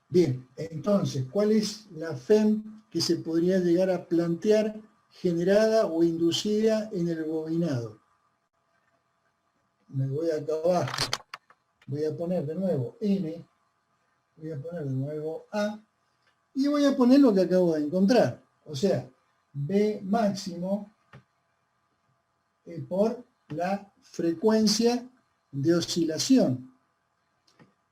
Bien, entonces, ¿cuál es la FEM que se podría llegar a plantear generada o inducida en el bobinado? Me voy acá abajo, voy a poner de nuevo N, voy a poner de nuevo A, y voy a poner lo que acabo de encontrar. O sea, B máximo por la frecuencia de oscilación.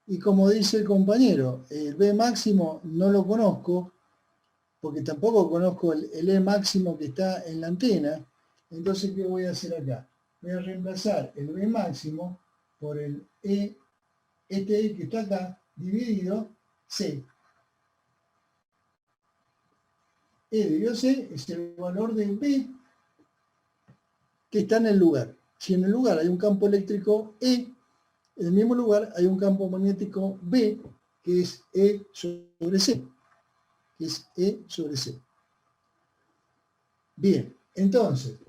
Y como dice el compañero, el B máximo no lo conozco, porque tampoco conozco el E máximo que está en la antena. Entonces, ¿qué voy a hacer acá? Voy a reemplazar el B máximo por el E, este E que está acá, dividido C. E dividido C es el valor de B que está en el lugar. Si en el lugar hay un campo eléctrico E, en el mismo lugar hay un campo magnético B, que es E sobre C. Que es E sobre C. Bien, entonces,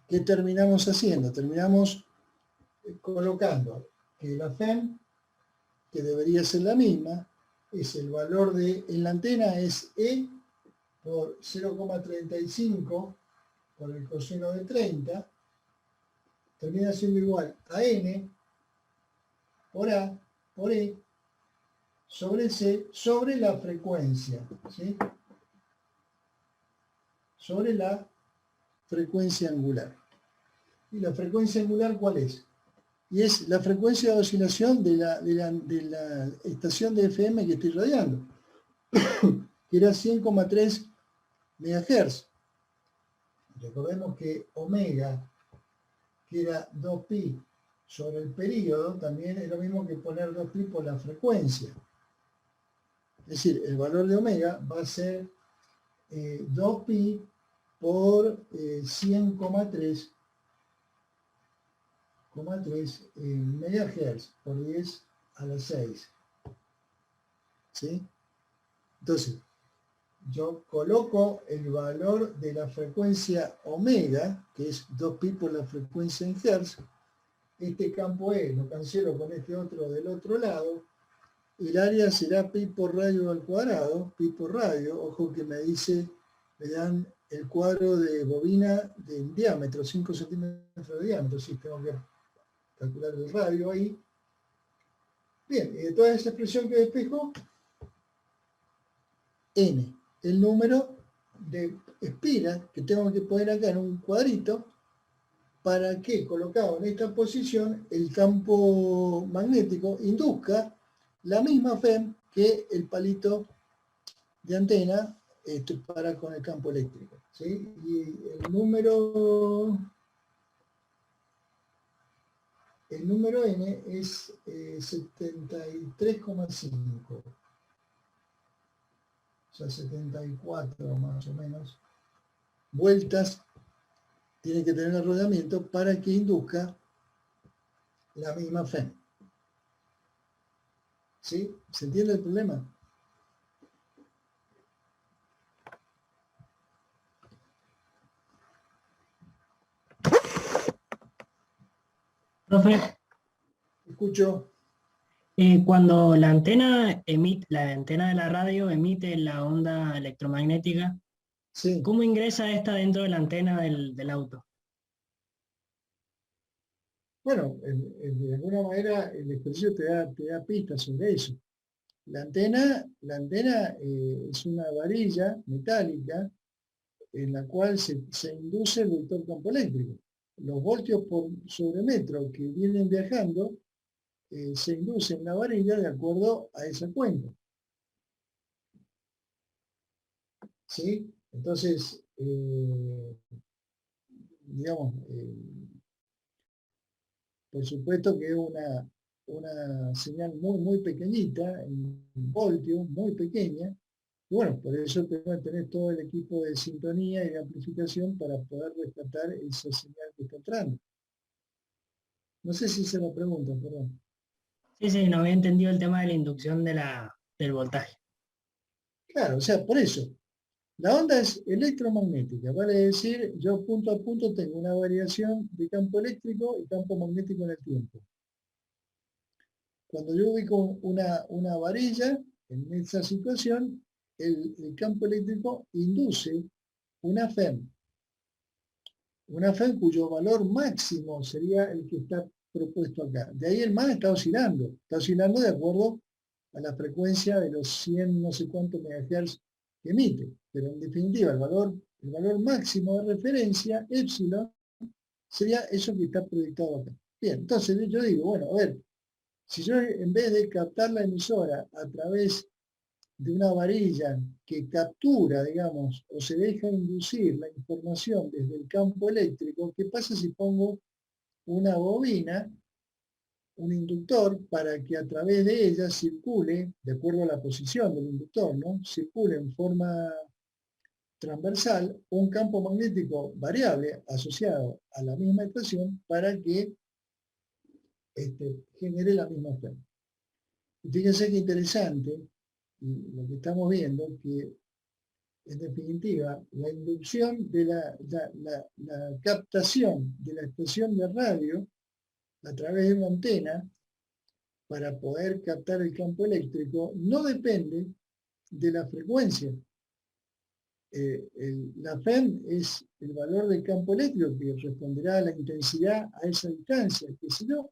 ¿qué terminamos haciendo? Terminamos colocando que la FEM, que debería ser la misma, es el valor en la antena es E por 0,35 por el coseno de 30, termina siendo igual a N por A por E sobre C sobre la frecuencia, ¿sí? Sobre la frecuencia angular. ¿Y la frecuencia angular cuál es? Y es la frecuencia de oscilación de la estación de FM que estoy radiando, que era 100,3 MHz. Recordemos que omega, que era 2pi sobre el período, también es lo mismo que poner 2pi por la frecuencia. Es decir, el valor de omega va a ser 2pi por 100,3 MHz por 10 a la 6. ¿Sí? Entonces, yo coloco el valor de la frecuencia omega, que es 2pi por la frecuencia en Hz. Este campo E lo cancelo con este otro del otro lado, el área será pi por radio al cuadrado, pi por radio, ojo que me dan el cuadro de bobina de diámetro, 5 centímetros de diámetro, si tengo que calcular el radio ahí. Bien, y de toda esa expresión que despejo, n, el número de espiras que tengo que poner acá en un cuadrito para que, colocado en esta posición, el campo magnético induzca la misma FEM que el palito de antena para con el campo eléctrico, ¿sí? Y el número n es 73,5. O sea, 74 más o menos vueltas tiene que tener el rodeamiento para que induzca la misma FEM. ¿Sí? ¿Se entiende el problema? Profe, Escucho. cuando la antena de la radio emite la onda electromagnética, Sí. ¿cómo ingresa esta dentro de la antena del auto? Bueno, de alguna manera el ejercicio te da pistas sobre eso. La antena es una varilla metálica en la cual se induce el vector campo eléctrico. Los voltios por sobre metro que vienen viajando se inducen en la varilla de acuerdo a esa cuenta. ¿Sí? Entonces, digamos, por supuesto que es una señal muy pequeñita, en voltios, muy pequeña, y bueno, por eso tengo que tener todo el equipo de sintonía y de amplificación para poder rescatar esa señal que está entrando. No sé si se lo preguntan, perdón. Sí, no había entendido el tema de la inducción del voltaje. Claro, o sea, por eso, la onda es electromagnética, vale decir, yo punto a punto tengo una variación de campo eléctrico y campo magnético en el tiempo. Cuando yo ubico una varilla, en esa situación, el campo eléctrico induce una FEM cuyo valor máximo sería el que está propuesto acá. De ahí el MAN está oscilando de acuerdo a la frecuencia de los 100 no sé cuántos megahertz que emite, pero en definitiva el valor máximo de referencia, epsilon, sería eso que está proyectado acá. Bien, entonces yo digo, bueno, a ver, si yo en vez de captar la emisora a través de una varilla que captura, digamos, o se deja inducir la información desde el campo eléctrico, ¿qué pasa si pongo una bobina, un inductor, para que a través de ella circule, de acuerdo a la posición del inductor, ¿no? Circule en forma transversal un campo magnético variable asociado a la misma estación para que genere la misma FEM. Y fíjense qué interesante lo que estamos viendo, que en definitiva la inducción de la captación de la estación de radio a través de una antena para poder captar el campo eléctrico no depende de la frecuencia. La FEM es el valor del campo eléctrico que responderá a la intensidad a esa distancia, que si no,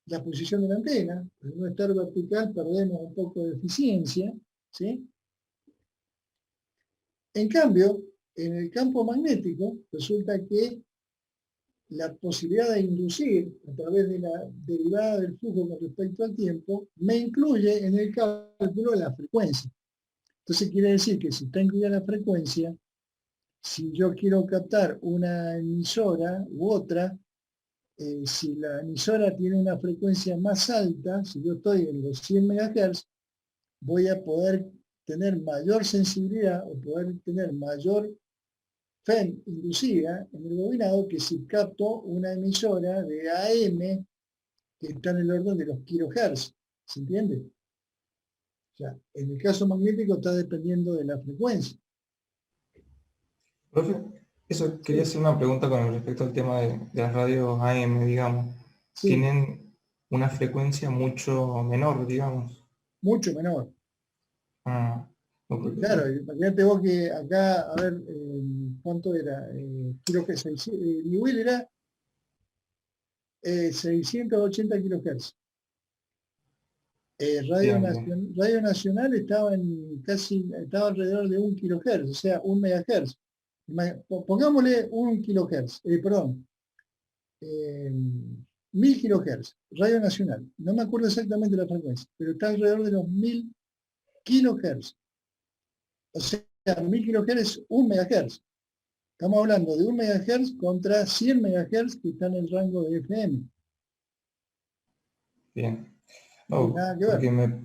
la posición de la antena, al no estar vertical perdemos un poco de eficiencia, ¿sí? En cambio, en el campo magnético resulta que la posibilidad de inducir a través de la derivada del flujo con respecto al tiempo me incluye en el cálculo de la frecuencia. Entonces quiere decir que si está incluida la frecuencia, si yo quiero captar una emisora u otra, si la emisora tiene una frecuencia más alta, si yo estoy en los 100 MHz, voy a poder tener mayor sensibilidad o poder tener mayor FEM inducida en el bobinado que si capto una emisora de AM que está en el orden de los kilohertz. ¿Se entiende? O sea, en el caso magnético está dependiendo de la frecuencia. Profe, eso quería hacer una pregunta con respecto al tema de las radios AM, digamos. Sí. Tienen una frecuencia mucho menor, digamos. mucho menor. Ah, no, porque- Claro, imagínate vos que acá, a ver, ¿cuánto era? Kilohertz, Newell era 680 kilohertz. Bien, bien. Radio Nacional estaba estaba alrededor de 1 kilohertz, o sea, 1 megahertz. Pongámosle 1 kilohertz, perdón, 1000 kilohertz, Radio Nacional. No me acuerdo exactamente la frecuencia, pero está alrededor de los 1000 kilohertz. O sea, 1000 kilohertz es 1 megahertz. Estamos hablando de 1 megahertz contra 100 megahertz que están en el rango de FM. Bien. No, Nada que porque ver.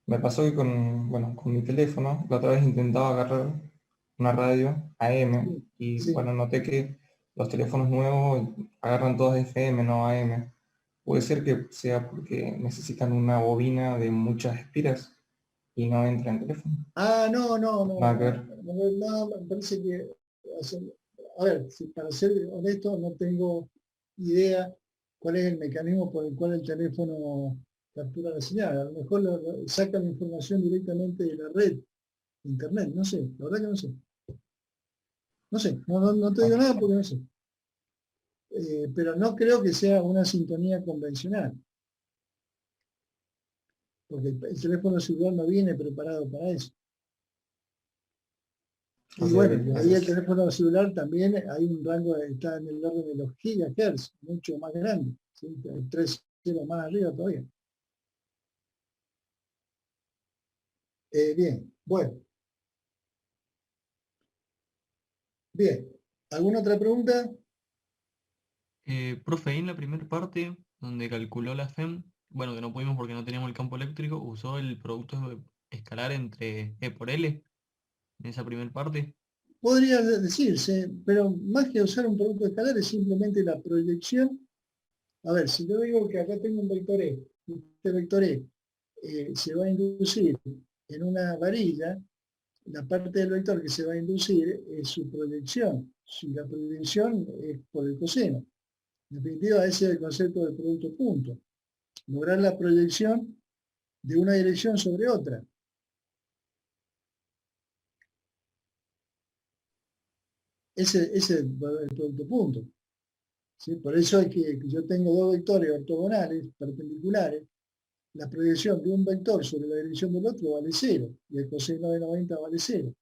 me pasó que con mi teléfono, la otra vez intentaba agarrar una radio AM y Sí. bueno, noté que los teléfonos nuevos agarran todas FM, no AM. Puede ser que sea porque necesitan una bobina de muchas espiras y no entra en teléfono. Ah, no, Nada que ver. me parece que, a ver, para ser honesto, no tengo idea cuál es el mecanismo por el cual el teléfono captura la señal. A lo mejor saca la información directamente de la red, internet, no sé, la verdad que no sé. No sé, no te digo nada porque no sé. Pero no creo que sea una sintonía convencional. Porque el teléfono celular no viene preparado para eso. Y bueno, ahí el teléfono celular también hay un rango, está en el orden de los gigahertz, mucho más grande, ¿sí? 3 ceros más arriba todavía. Bien, bueno. Bien, ¿alguna otra pregunta? Profe, ahí en la primera parte, donde calculó la FEM, bueno, que no pudimos porque no teníamos el campo eléctrico, usó el producto escalar entre E por L en esa primera parte. Podría decirse, pero más que usar un producto escalar es simplemente la proyección. A ver, si yo digo que acá tengo un vector E, este vector E se va a inducir en una varilla, la parte del vector que se va a inducir es su proyección. Si la proyección es por el coseno. En definitiva, ese es el concepto del producto punto. Lograr la proyección de una dirección sobre otra. Ese es el producto punto. ¿Sí? Por eso es que yo tengo dos vectores ortogonales, perpendiculares. La proyección de un vector sobre la dirección del otro vale 0. Y el coseno de 90 vale 0.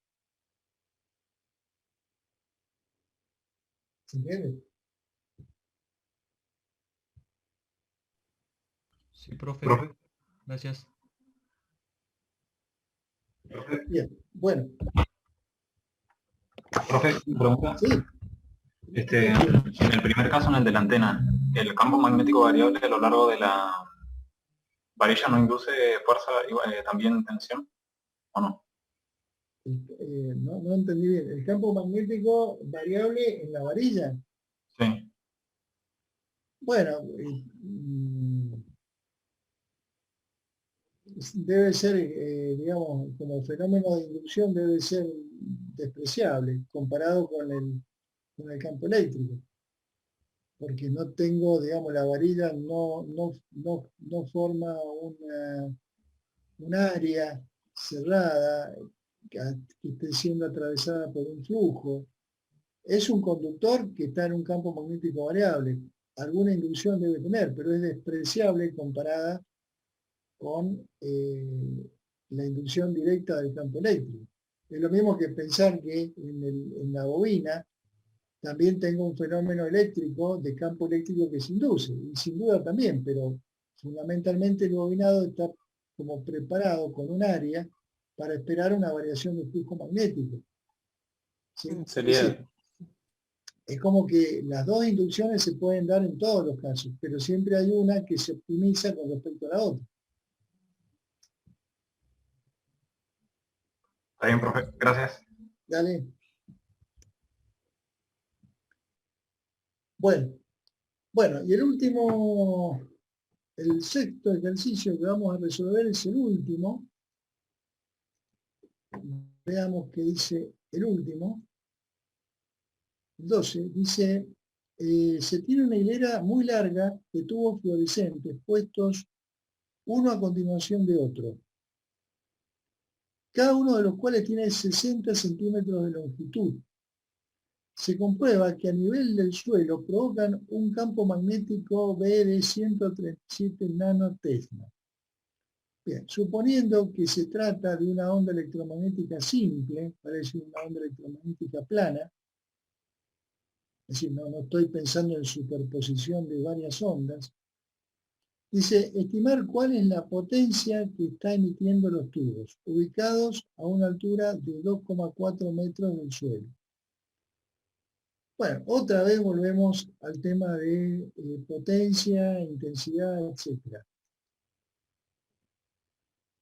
¿Se entiende? Sí, profe. Gracias. Bien, bueno. Profe, pregunta. Sí. En el primer caso, en el de la antena, ¿el campo magnético variable a lo largo de la varilla no induce fuerza también tensión? ¿O no? No entendí bien. ¿El campo magnético variable en la varilla? Sí. Bueno, debe ser, digamos, como fenómeno de inducción debe ser despreciable comparado con el campo eléctrico. Porque no tengo, digamos, la varilla no forma un área cerrada que esté siendo atravesada por un flujo. Es un conductor que está en un campo magnético variable. Alguna inducción debe tener, pero es despreciable comparada con la inducción directa del campo eléctrico. Es lo mismo que pensar que en la bobina también tengo un fenómeno eléctrico de campo eléctrico que se induce, y sin duda también, pero fundamentalmente el bobinado está como preparado con un área para esperar una variación de flujo magnético. ¿Sí? Sería, Es como que las dos inducciones se pueden dar en todos los casos, pero siempre hay una que se optimiza con respecto a la otra. Está bien, profe. Gracias. Dale. Bueno, y el sexto ejercicio que vamos a resolver es el último. Veamos qué dice el último. 12. Dice, se tiene una hilera muy larga de tubos fluorescentes puestos uno a continuación de otro. cada uno de los cuales tiene 60 centímetros de longitud. Se comprueba que a nivel del suelo provocan un campo magnético B de 137 nanotesla. Bien, suponiendo que se trata de una onda electromagnética simple, parece una onda electromagnética plana, es decir, no estoy pensando en superposición de varias ondas, dice, estimar cuál es la potencia que está emitiendo los tubos, ubicados a una altura de 2,4 metros del suelo. Bueno, otra vez volvemos al tema de potencia, intensidad, etc.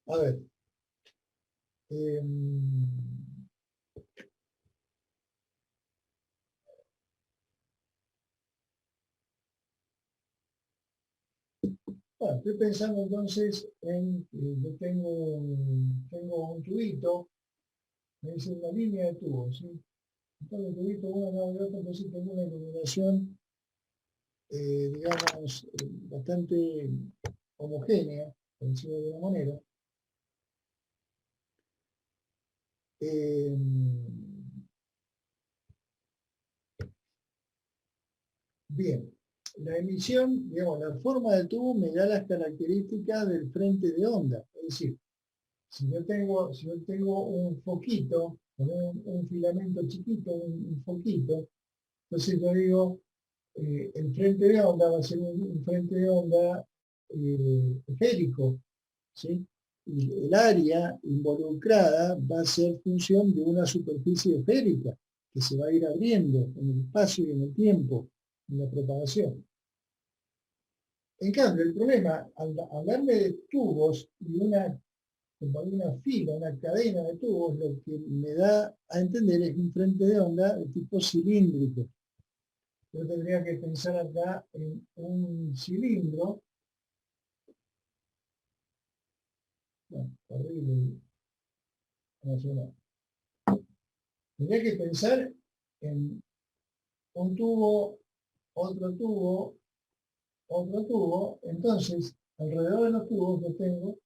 A ver. Bueno, estoy pensando entonces en, yo tengo un tubito, me dice una línea de tubos, ¿sí? Entonces el tubito uno al lado de otro, entonces tengo una iluminación, digamos, bastante homogénea, por decirlo de alguna manera. Bien, la emisión, digamos, la forma del tubo me da las características del frente de onda. Es decir, si yo tengo un foquito, un filamento chiquito, un foquito, entonces yo digo, el frente de onda va a ser un frente de onda esférico, ¿sí? Y el área involucrada va a ser función de una superficie esférica que se va a ir abriendo en el espacio y en el tiempo, en la propagación. En cambio, el problema, al hablarme de tubos y como una fila, una cadena de tubos, lo que me da a entender es un frente de onda de tipo cilíndrico. Yo tendría que pensar acá en un cilindro. Bueno, horrible. No. Tendría que pensar en un tubo, otro tubo, otro tubo. Entonces, alrededor de los tubos yo tengo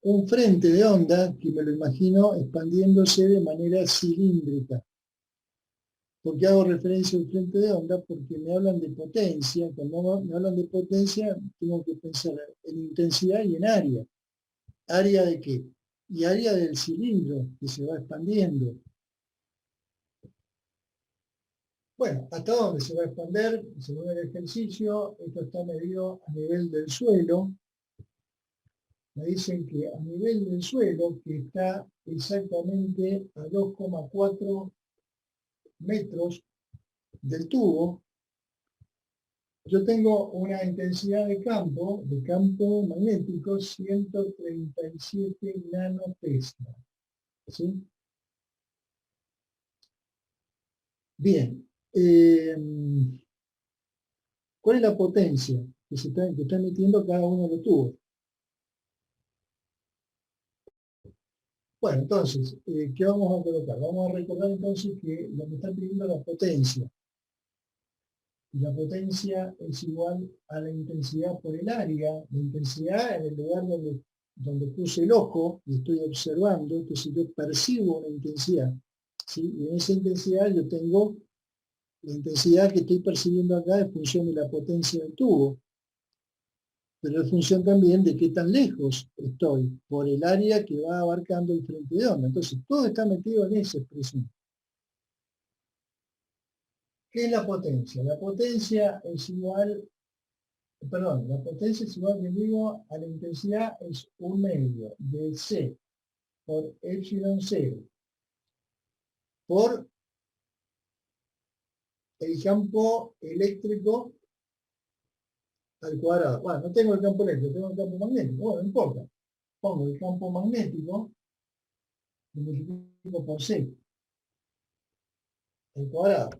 un frente de onda que me lo imagino expandiéndose de manera cilíndrica. ¿Por qué hago referencia al frente de onda? Porque me hablan de potencia. Cuando me hablan de potencia, tengo que pensar en intensidad y en área. ¿Área de qué? Y área del cilindro, que se va expandiendo. Bueno, ¿hasta dónde se va a expandir? Según el ejercicio, esto está medido a nivel del suelo. Me dicen que a nivel del suelo, que está exactamente a 2,4 metros del tubo, yo tengo una intensidad de campo magnético, 137 nanotesla. ¿Sí? Bien. ¿Cuál es la potencia que está emitiendo cada uno de los tubos? Bueno, entonces, ¿qué vamos a colocar? Vamos a recordar entonces que lo que está pidiendo es la potencia. Y la potencia es igual a la intensidad por el área. La intensidad en el lugar donde puse el ojo y estoy observando, entonces yo percibo una intensidad. ¿Sí? Y en esa intensidad yo tengo la intensidad que estoy percibiendo acá en función de la potencia del tubo. Pero es función también de qué tan lejos estoy por el área que va abarcando el frente de onda. Entonces, todo está metido en esa expresión. ¿Qué es la potencia? La potencia es igual, que digo, a la intensidad es 1/2 de C por epsilon 0 por el campo eléctrico al cuadrado. Bueno, no tengo el campo eléctrico, tengo el campo magnético. Bueno, no importa. Pongo el campo magnético y multiplico por C al cuadrado.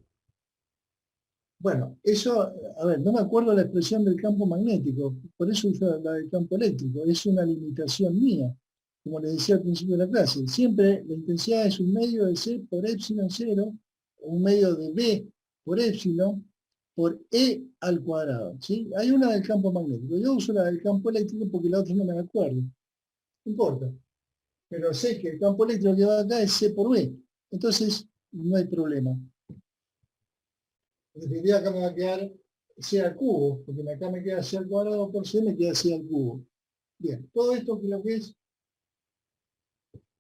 Bueno, eso, a ver, no me acuerdo la expresión del campo magnético, por eso uso la del campo eléctrico, es una limitación mía, como les decía al principio de la clase. Siempre la intensidad es 1/2 de C por epsilon 0, o 1/2 de B por epsilon, por E al cuadrado, ¿sí? Hay una del campo magnético. Yo uso la del campo eléctrico porque la otra no me la acuerdo. No importa. Pero sé que el campo eléctrico que va acá es C por B. Entonces, no hay problema. En definitiva, acá me va a quedar C al cubo, porque acá me queda C al cuadrado por C, me queda C al cubo. Bien, todo esto que lo que es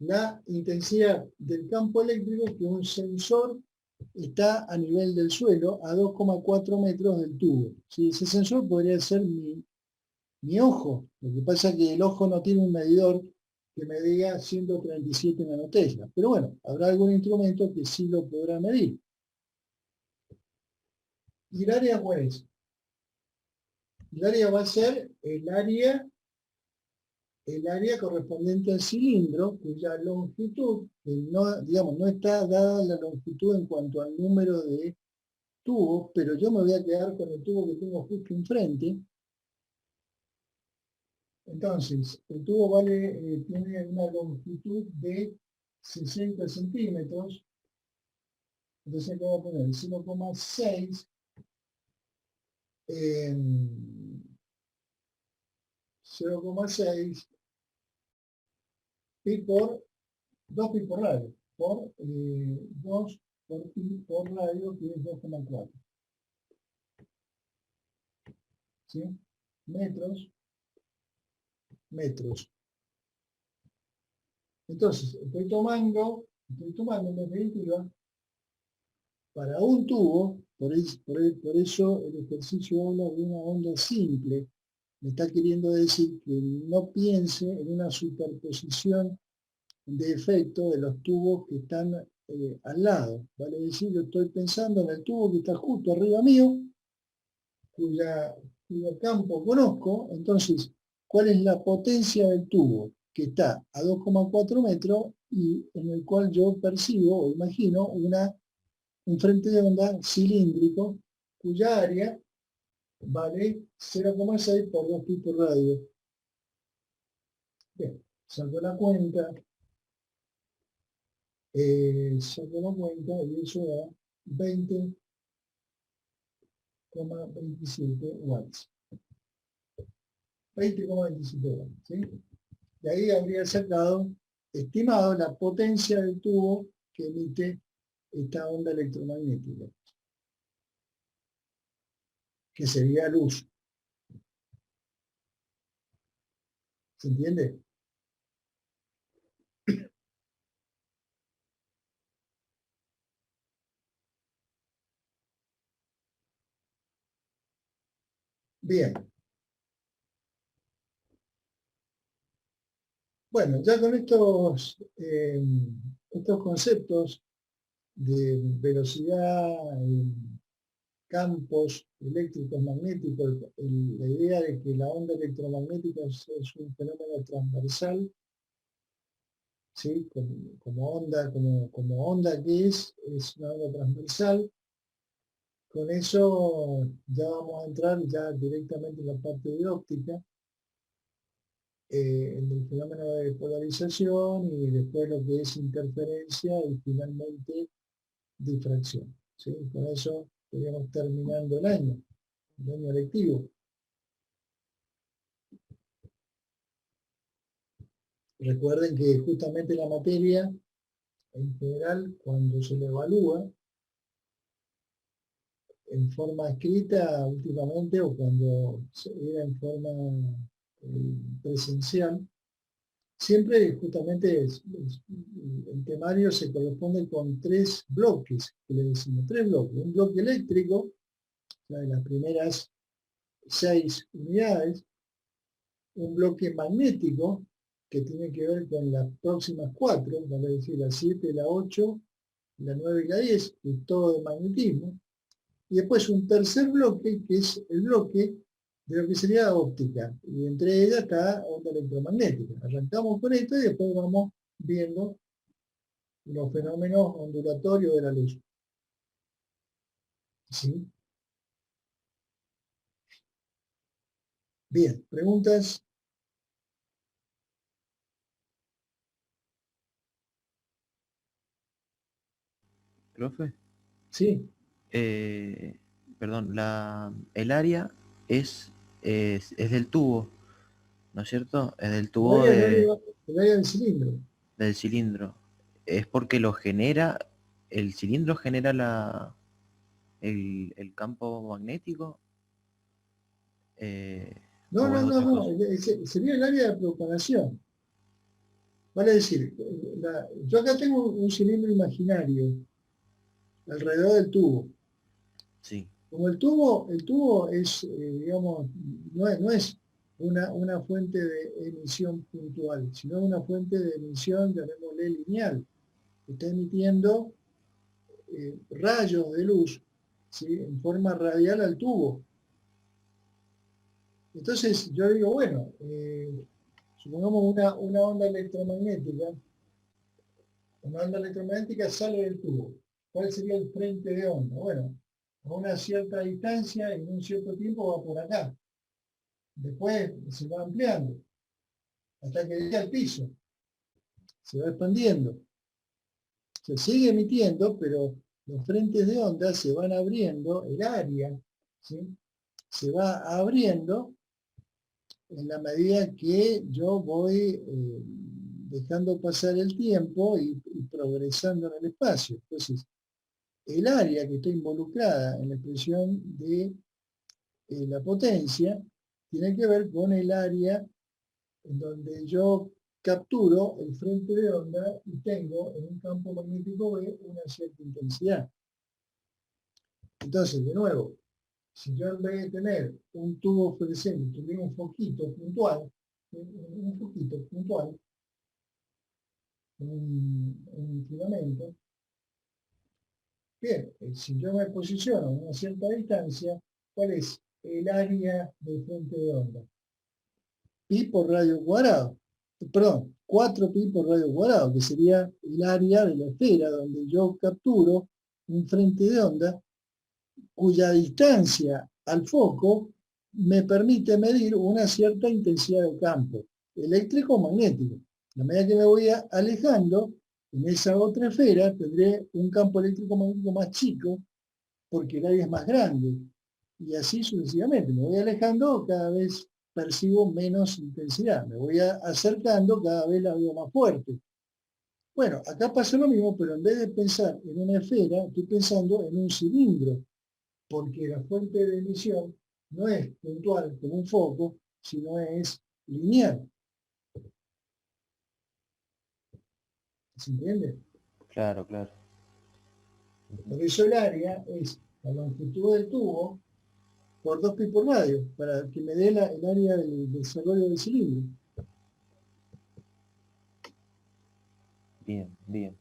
la intensidad del campo eléctrico, que un sensor está a nivel del suelo, a 2,4 metros del tubo. ¿Sí? Ese sensor podría ser mi ojo. Lo que pasa es que el ojo no tiene un medidor que me diga 137 nanoteslas. Pero bueno, habrá algún instrumento que sí lo podrá medir. ¿Y el área cuál es? El área va a ser el área correspondiente al cilindro, cuya longitud, que no, digamos, no está dada la longitud en cuanto al número de tubos, pero yo me voy a quedar con el tubo que tengo justo enfrente. Entonces, el tubo tiene una longitud de 60 centímetros. Entonces acá voy a poner 0,6 0,6 pi por 2 pi por radio, por 2 por pi por radio, que es 2,4. ¿Sí? Metros. Entonces, estoy tomando en definitiva, para un tubo, por eso el ejercicio habla de una onda simple. Me está queriendo decir que no piense en una superposición de efecto de los tubos que están al lado. Vale decir, yo estoy pensando en el tubo que está justo arriba mío, cuyo campo conozco. Entonces, ¿cuál es la potencia del tubo? Que está a 2,4 metros y en el cual yo percibo o imagino un frente de onda cilíndrico cuya área vale 0,6 por 2 pi por radio. Bien, saco la cuenta, y eso da 20,27 watts. 20,27 watts, ¿sí? Y ahí habría estimado la potencia del tubo que emite esta onda electromagnética, que sería luz. ¿Se entiende? Bien. Bueno, ya con estos conceptos de velocidad, campos eléctricos, magnéticos, la idea de que la onda electromagnética es un fenómeno transversal, ¿sí? como onda que es una onda transversal. Con eso ya vamos a entrar ya directamente en la parte de óptica, en el fenómeno de polarización y después lo que es interferencia y finalmente difracción. ¿Sí? Con eso estaríamos terminando el año lectivo. Recuerden que justamente la materia, en general, cuando se la evalúa en forma escrita últimamente o cuando era en forma presencial, siempre justamente el temario se corresponde con 3 bloques, que le decimos 3 bloques. Un bloque eléctrico, o sea, de las primeras 6 unidades, un bloque magnético, que tiene que ver con las próximas 4, vale decir, la 7, la 8, la 9 y la 10, y todo de magnetismo. Y después un tercer bloque, que es el bloque de lo que sería óptica, y entre ellas está onda electromagnética. Arrancamos con esto y después vamos viendo los fenómenos ondulatorios de la luz. ¿Sí? Bien, ¿preguntas? Profe, Sí. perdón, perdón, el área es del tubo, ¿no es cierto? Es del tubo El área del cilindro. del cilindro. Es porque lo genera, el cilindro genera el campo magnético. No, ¿O no, es no, otra no, cosa? sería el área de propagación. Vale decir, yo acá tengo un cilindro imaginario alrededor del tubo. Sí, Como el tubo es, digamos, no es una fuente de emisión puntual, sino una fuente de emisión, llamémosle lineal, que está emitiendo rayos de luz, ¿sí?, en forma radial al tubo. Entonces yo digo, bueno, supongamos una onda electromagnética sale del tubo. ¿Cuál sería el frente de onda? Bueno, a una cierta distancia y en un cierto tiempo va por acá. Después se va ampliando hasta que llega al piso. Se va expandiendo. Se sigue emitiendo, pero los frentes de onda se van abriendo, el área, ¿sí?, se va abriendo en la medida que yo voy dejando pasar el tiempo y progresando en el espacio. Entonces, el área que está involucrada en la expresión de la potencia tiene que ver con el área en donde yo capturo el frente de onda y tengo en un campo magnético B una cierta intensidad. Entonces, de nuevo, si yo en vez de tener un tubo fluorescente tuviera un foquito puntual, un filamento, bien, si yo me posiciono a una cierta distancia, ¿cuál es el área del frente de onda? Pi por radio cuadrado. Perdón, 4pi por radio cuadrado, que sería el área de la esfera donde yo capturo un frente de onda cuya distancia al foco me permite medir una cierta intensidad de campo eléctrico o magnético. A medida que me voy alejando, en esa otra esfera tendré un campo eléctrico magnético más chico porque el área es más grande. Y así sucesivamente. Me voy alejando, cada vez percibo menos intensidad. Me voy acercando, cada vez la veo más fuerte. Bueno, acá pasa lo mismo, pero en vez de pensar en una esfera, estoy pensando en un cilindro, porque la fuente de emisión no es puntual como un foco, sino es lineal. ¿Se entiende? claro, claro. Por eso el área es la longitud del tubo por 2pi por radio, para que me dé el área del desarrollo del cilindro. Bien, bien.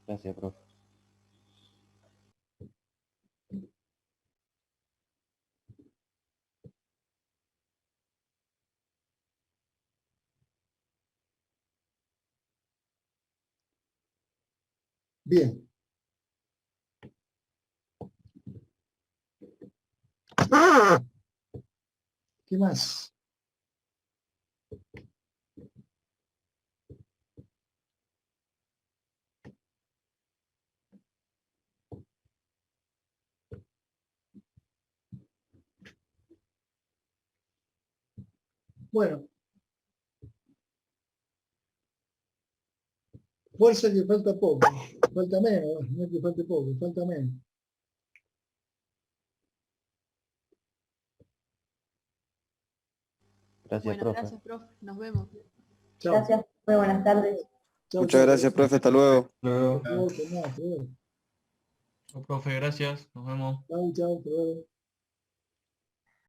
Gracias, profe. Bien. ¿Qué más? Bueno, fuerza que falta poco, falta menos, no es que falte poco, falta menos. Gracias, Bueno, profe. gracias, profe. Nos vemos. Chao. Gracias, muy buenas tardes. Chao, Muchas chao. gracias, profe. Hasta luego. Luego. Chao, chao, chao. Profe, gracias. Nos vemos. Chao, chao, chao.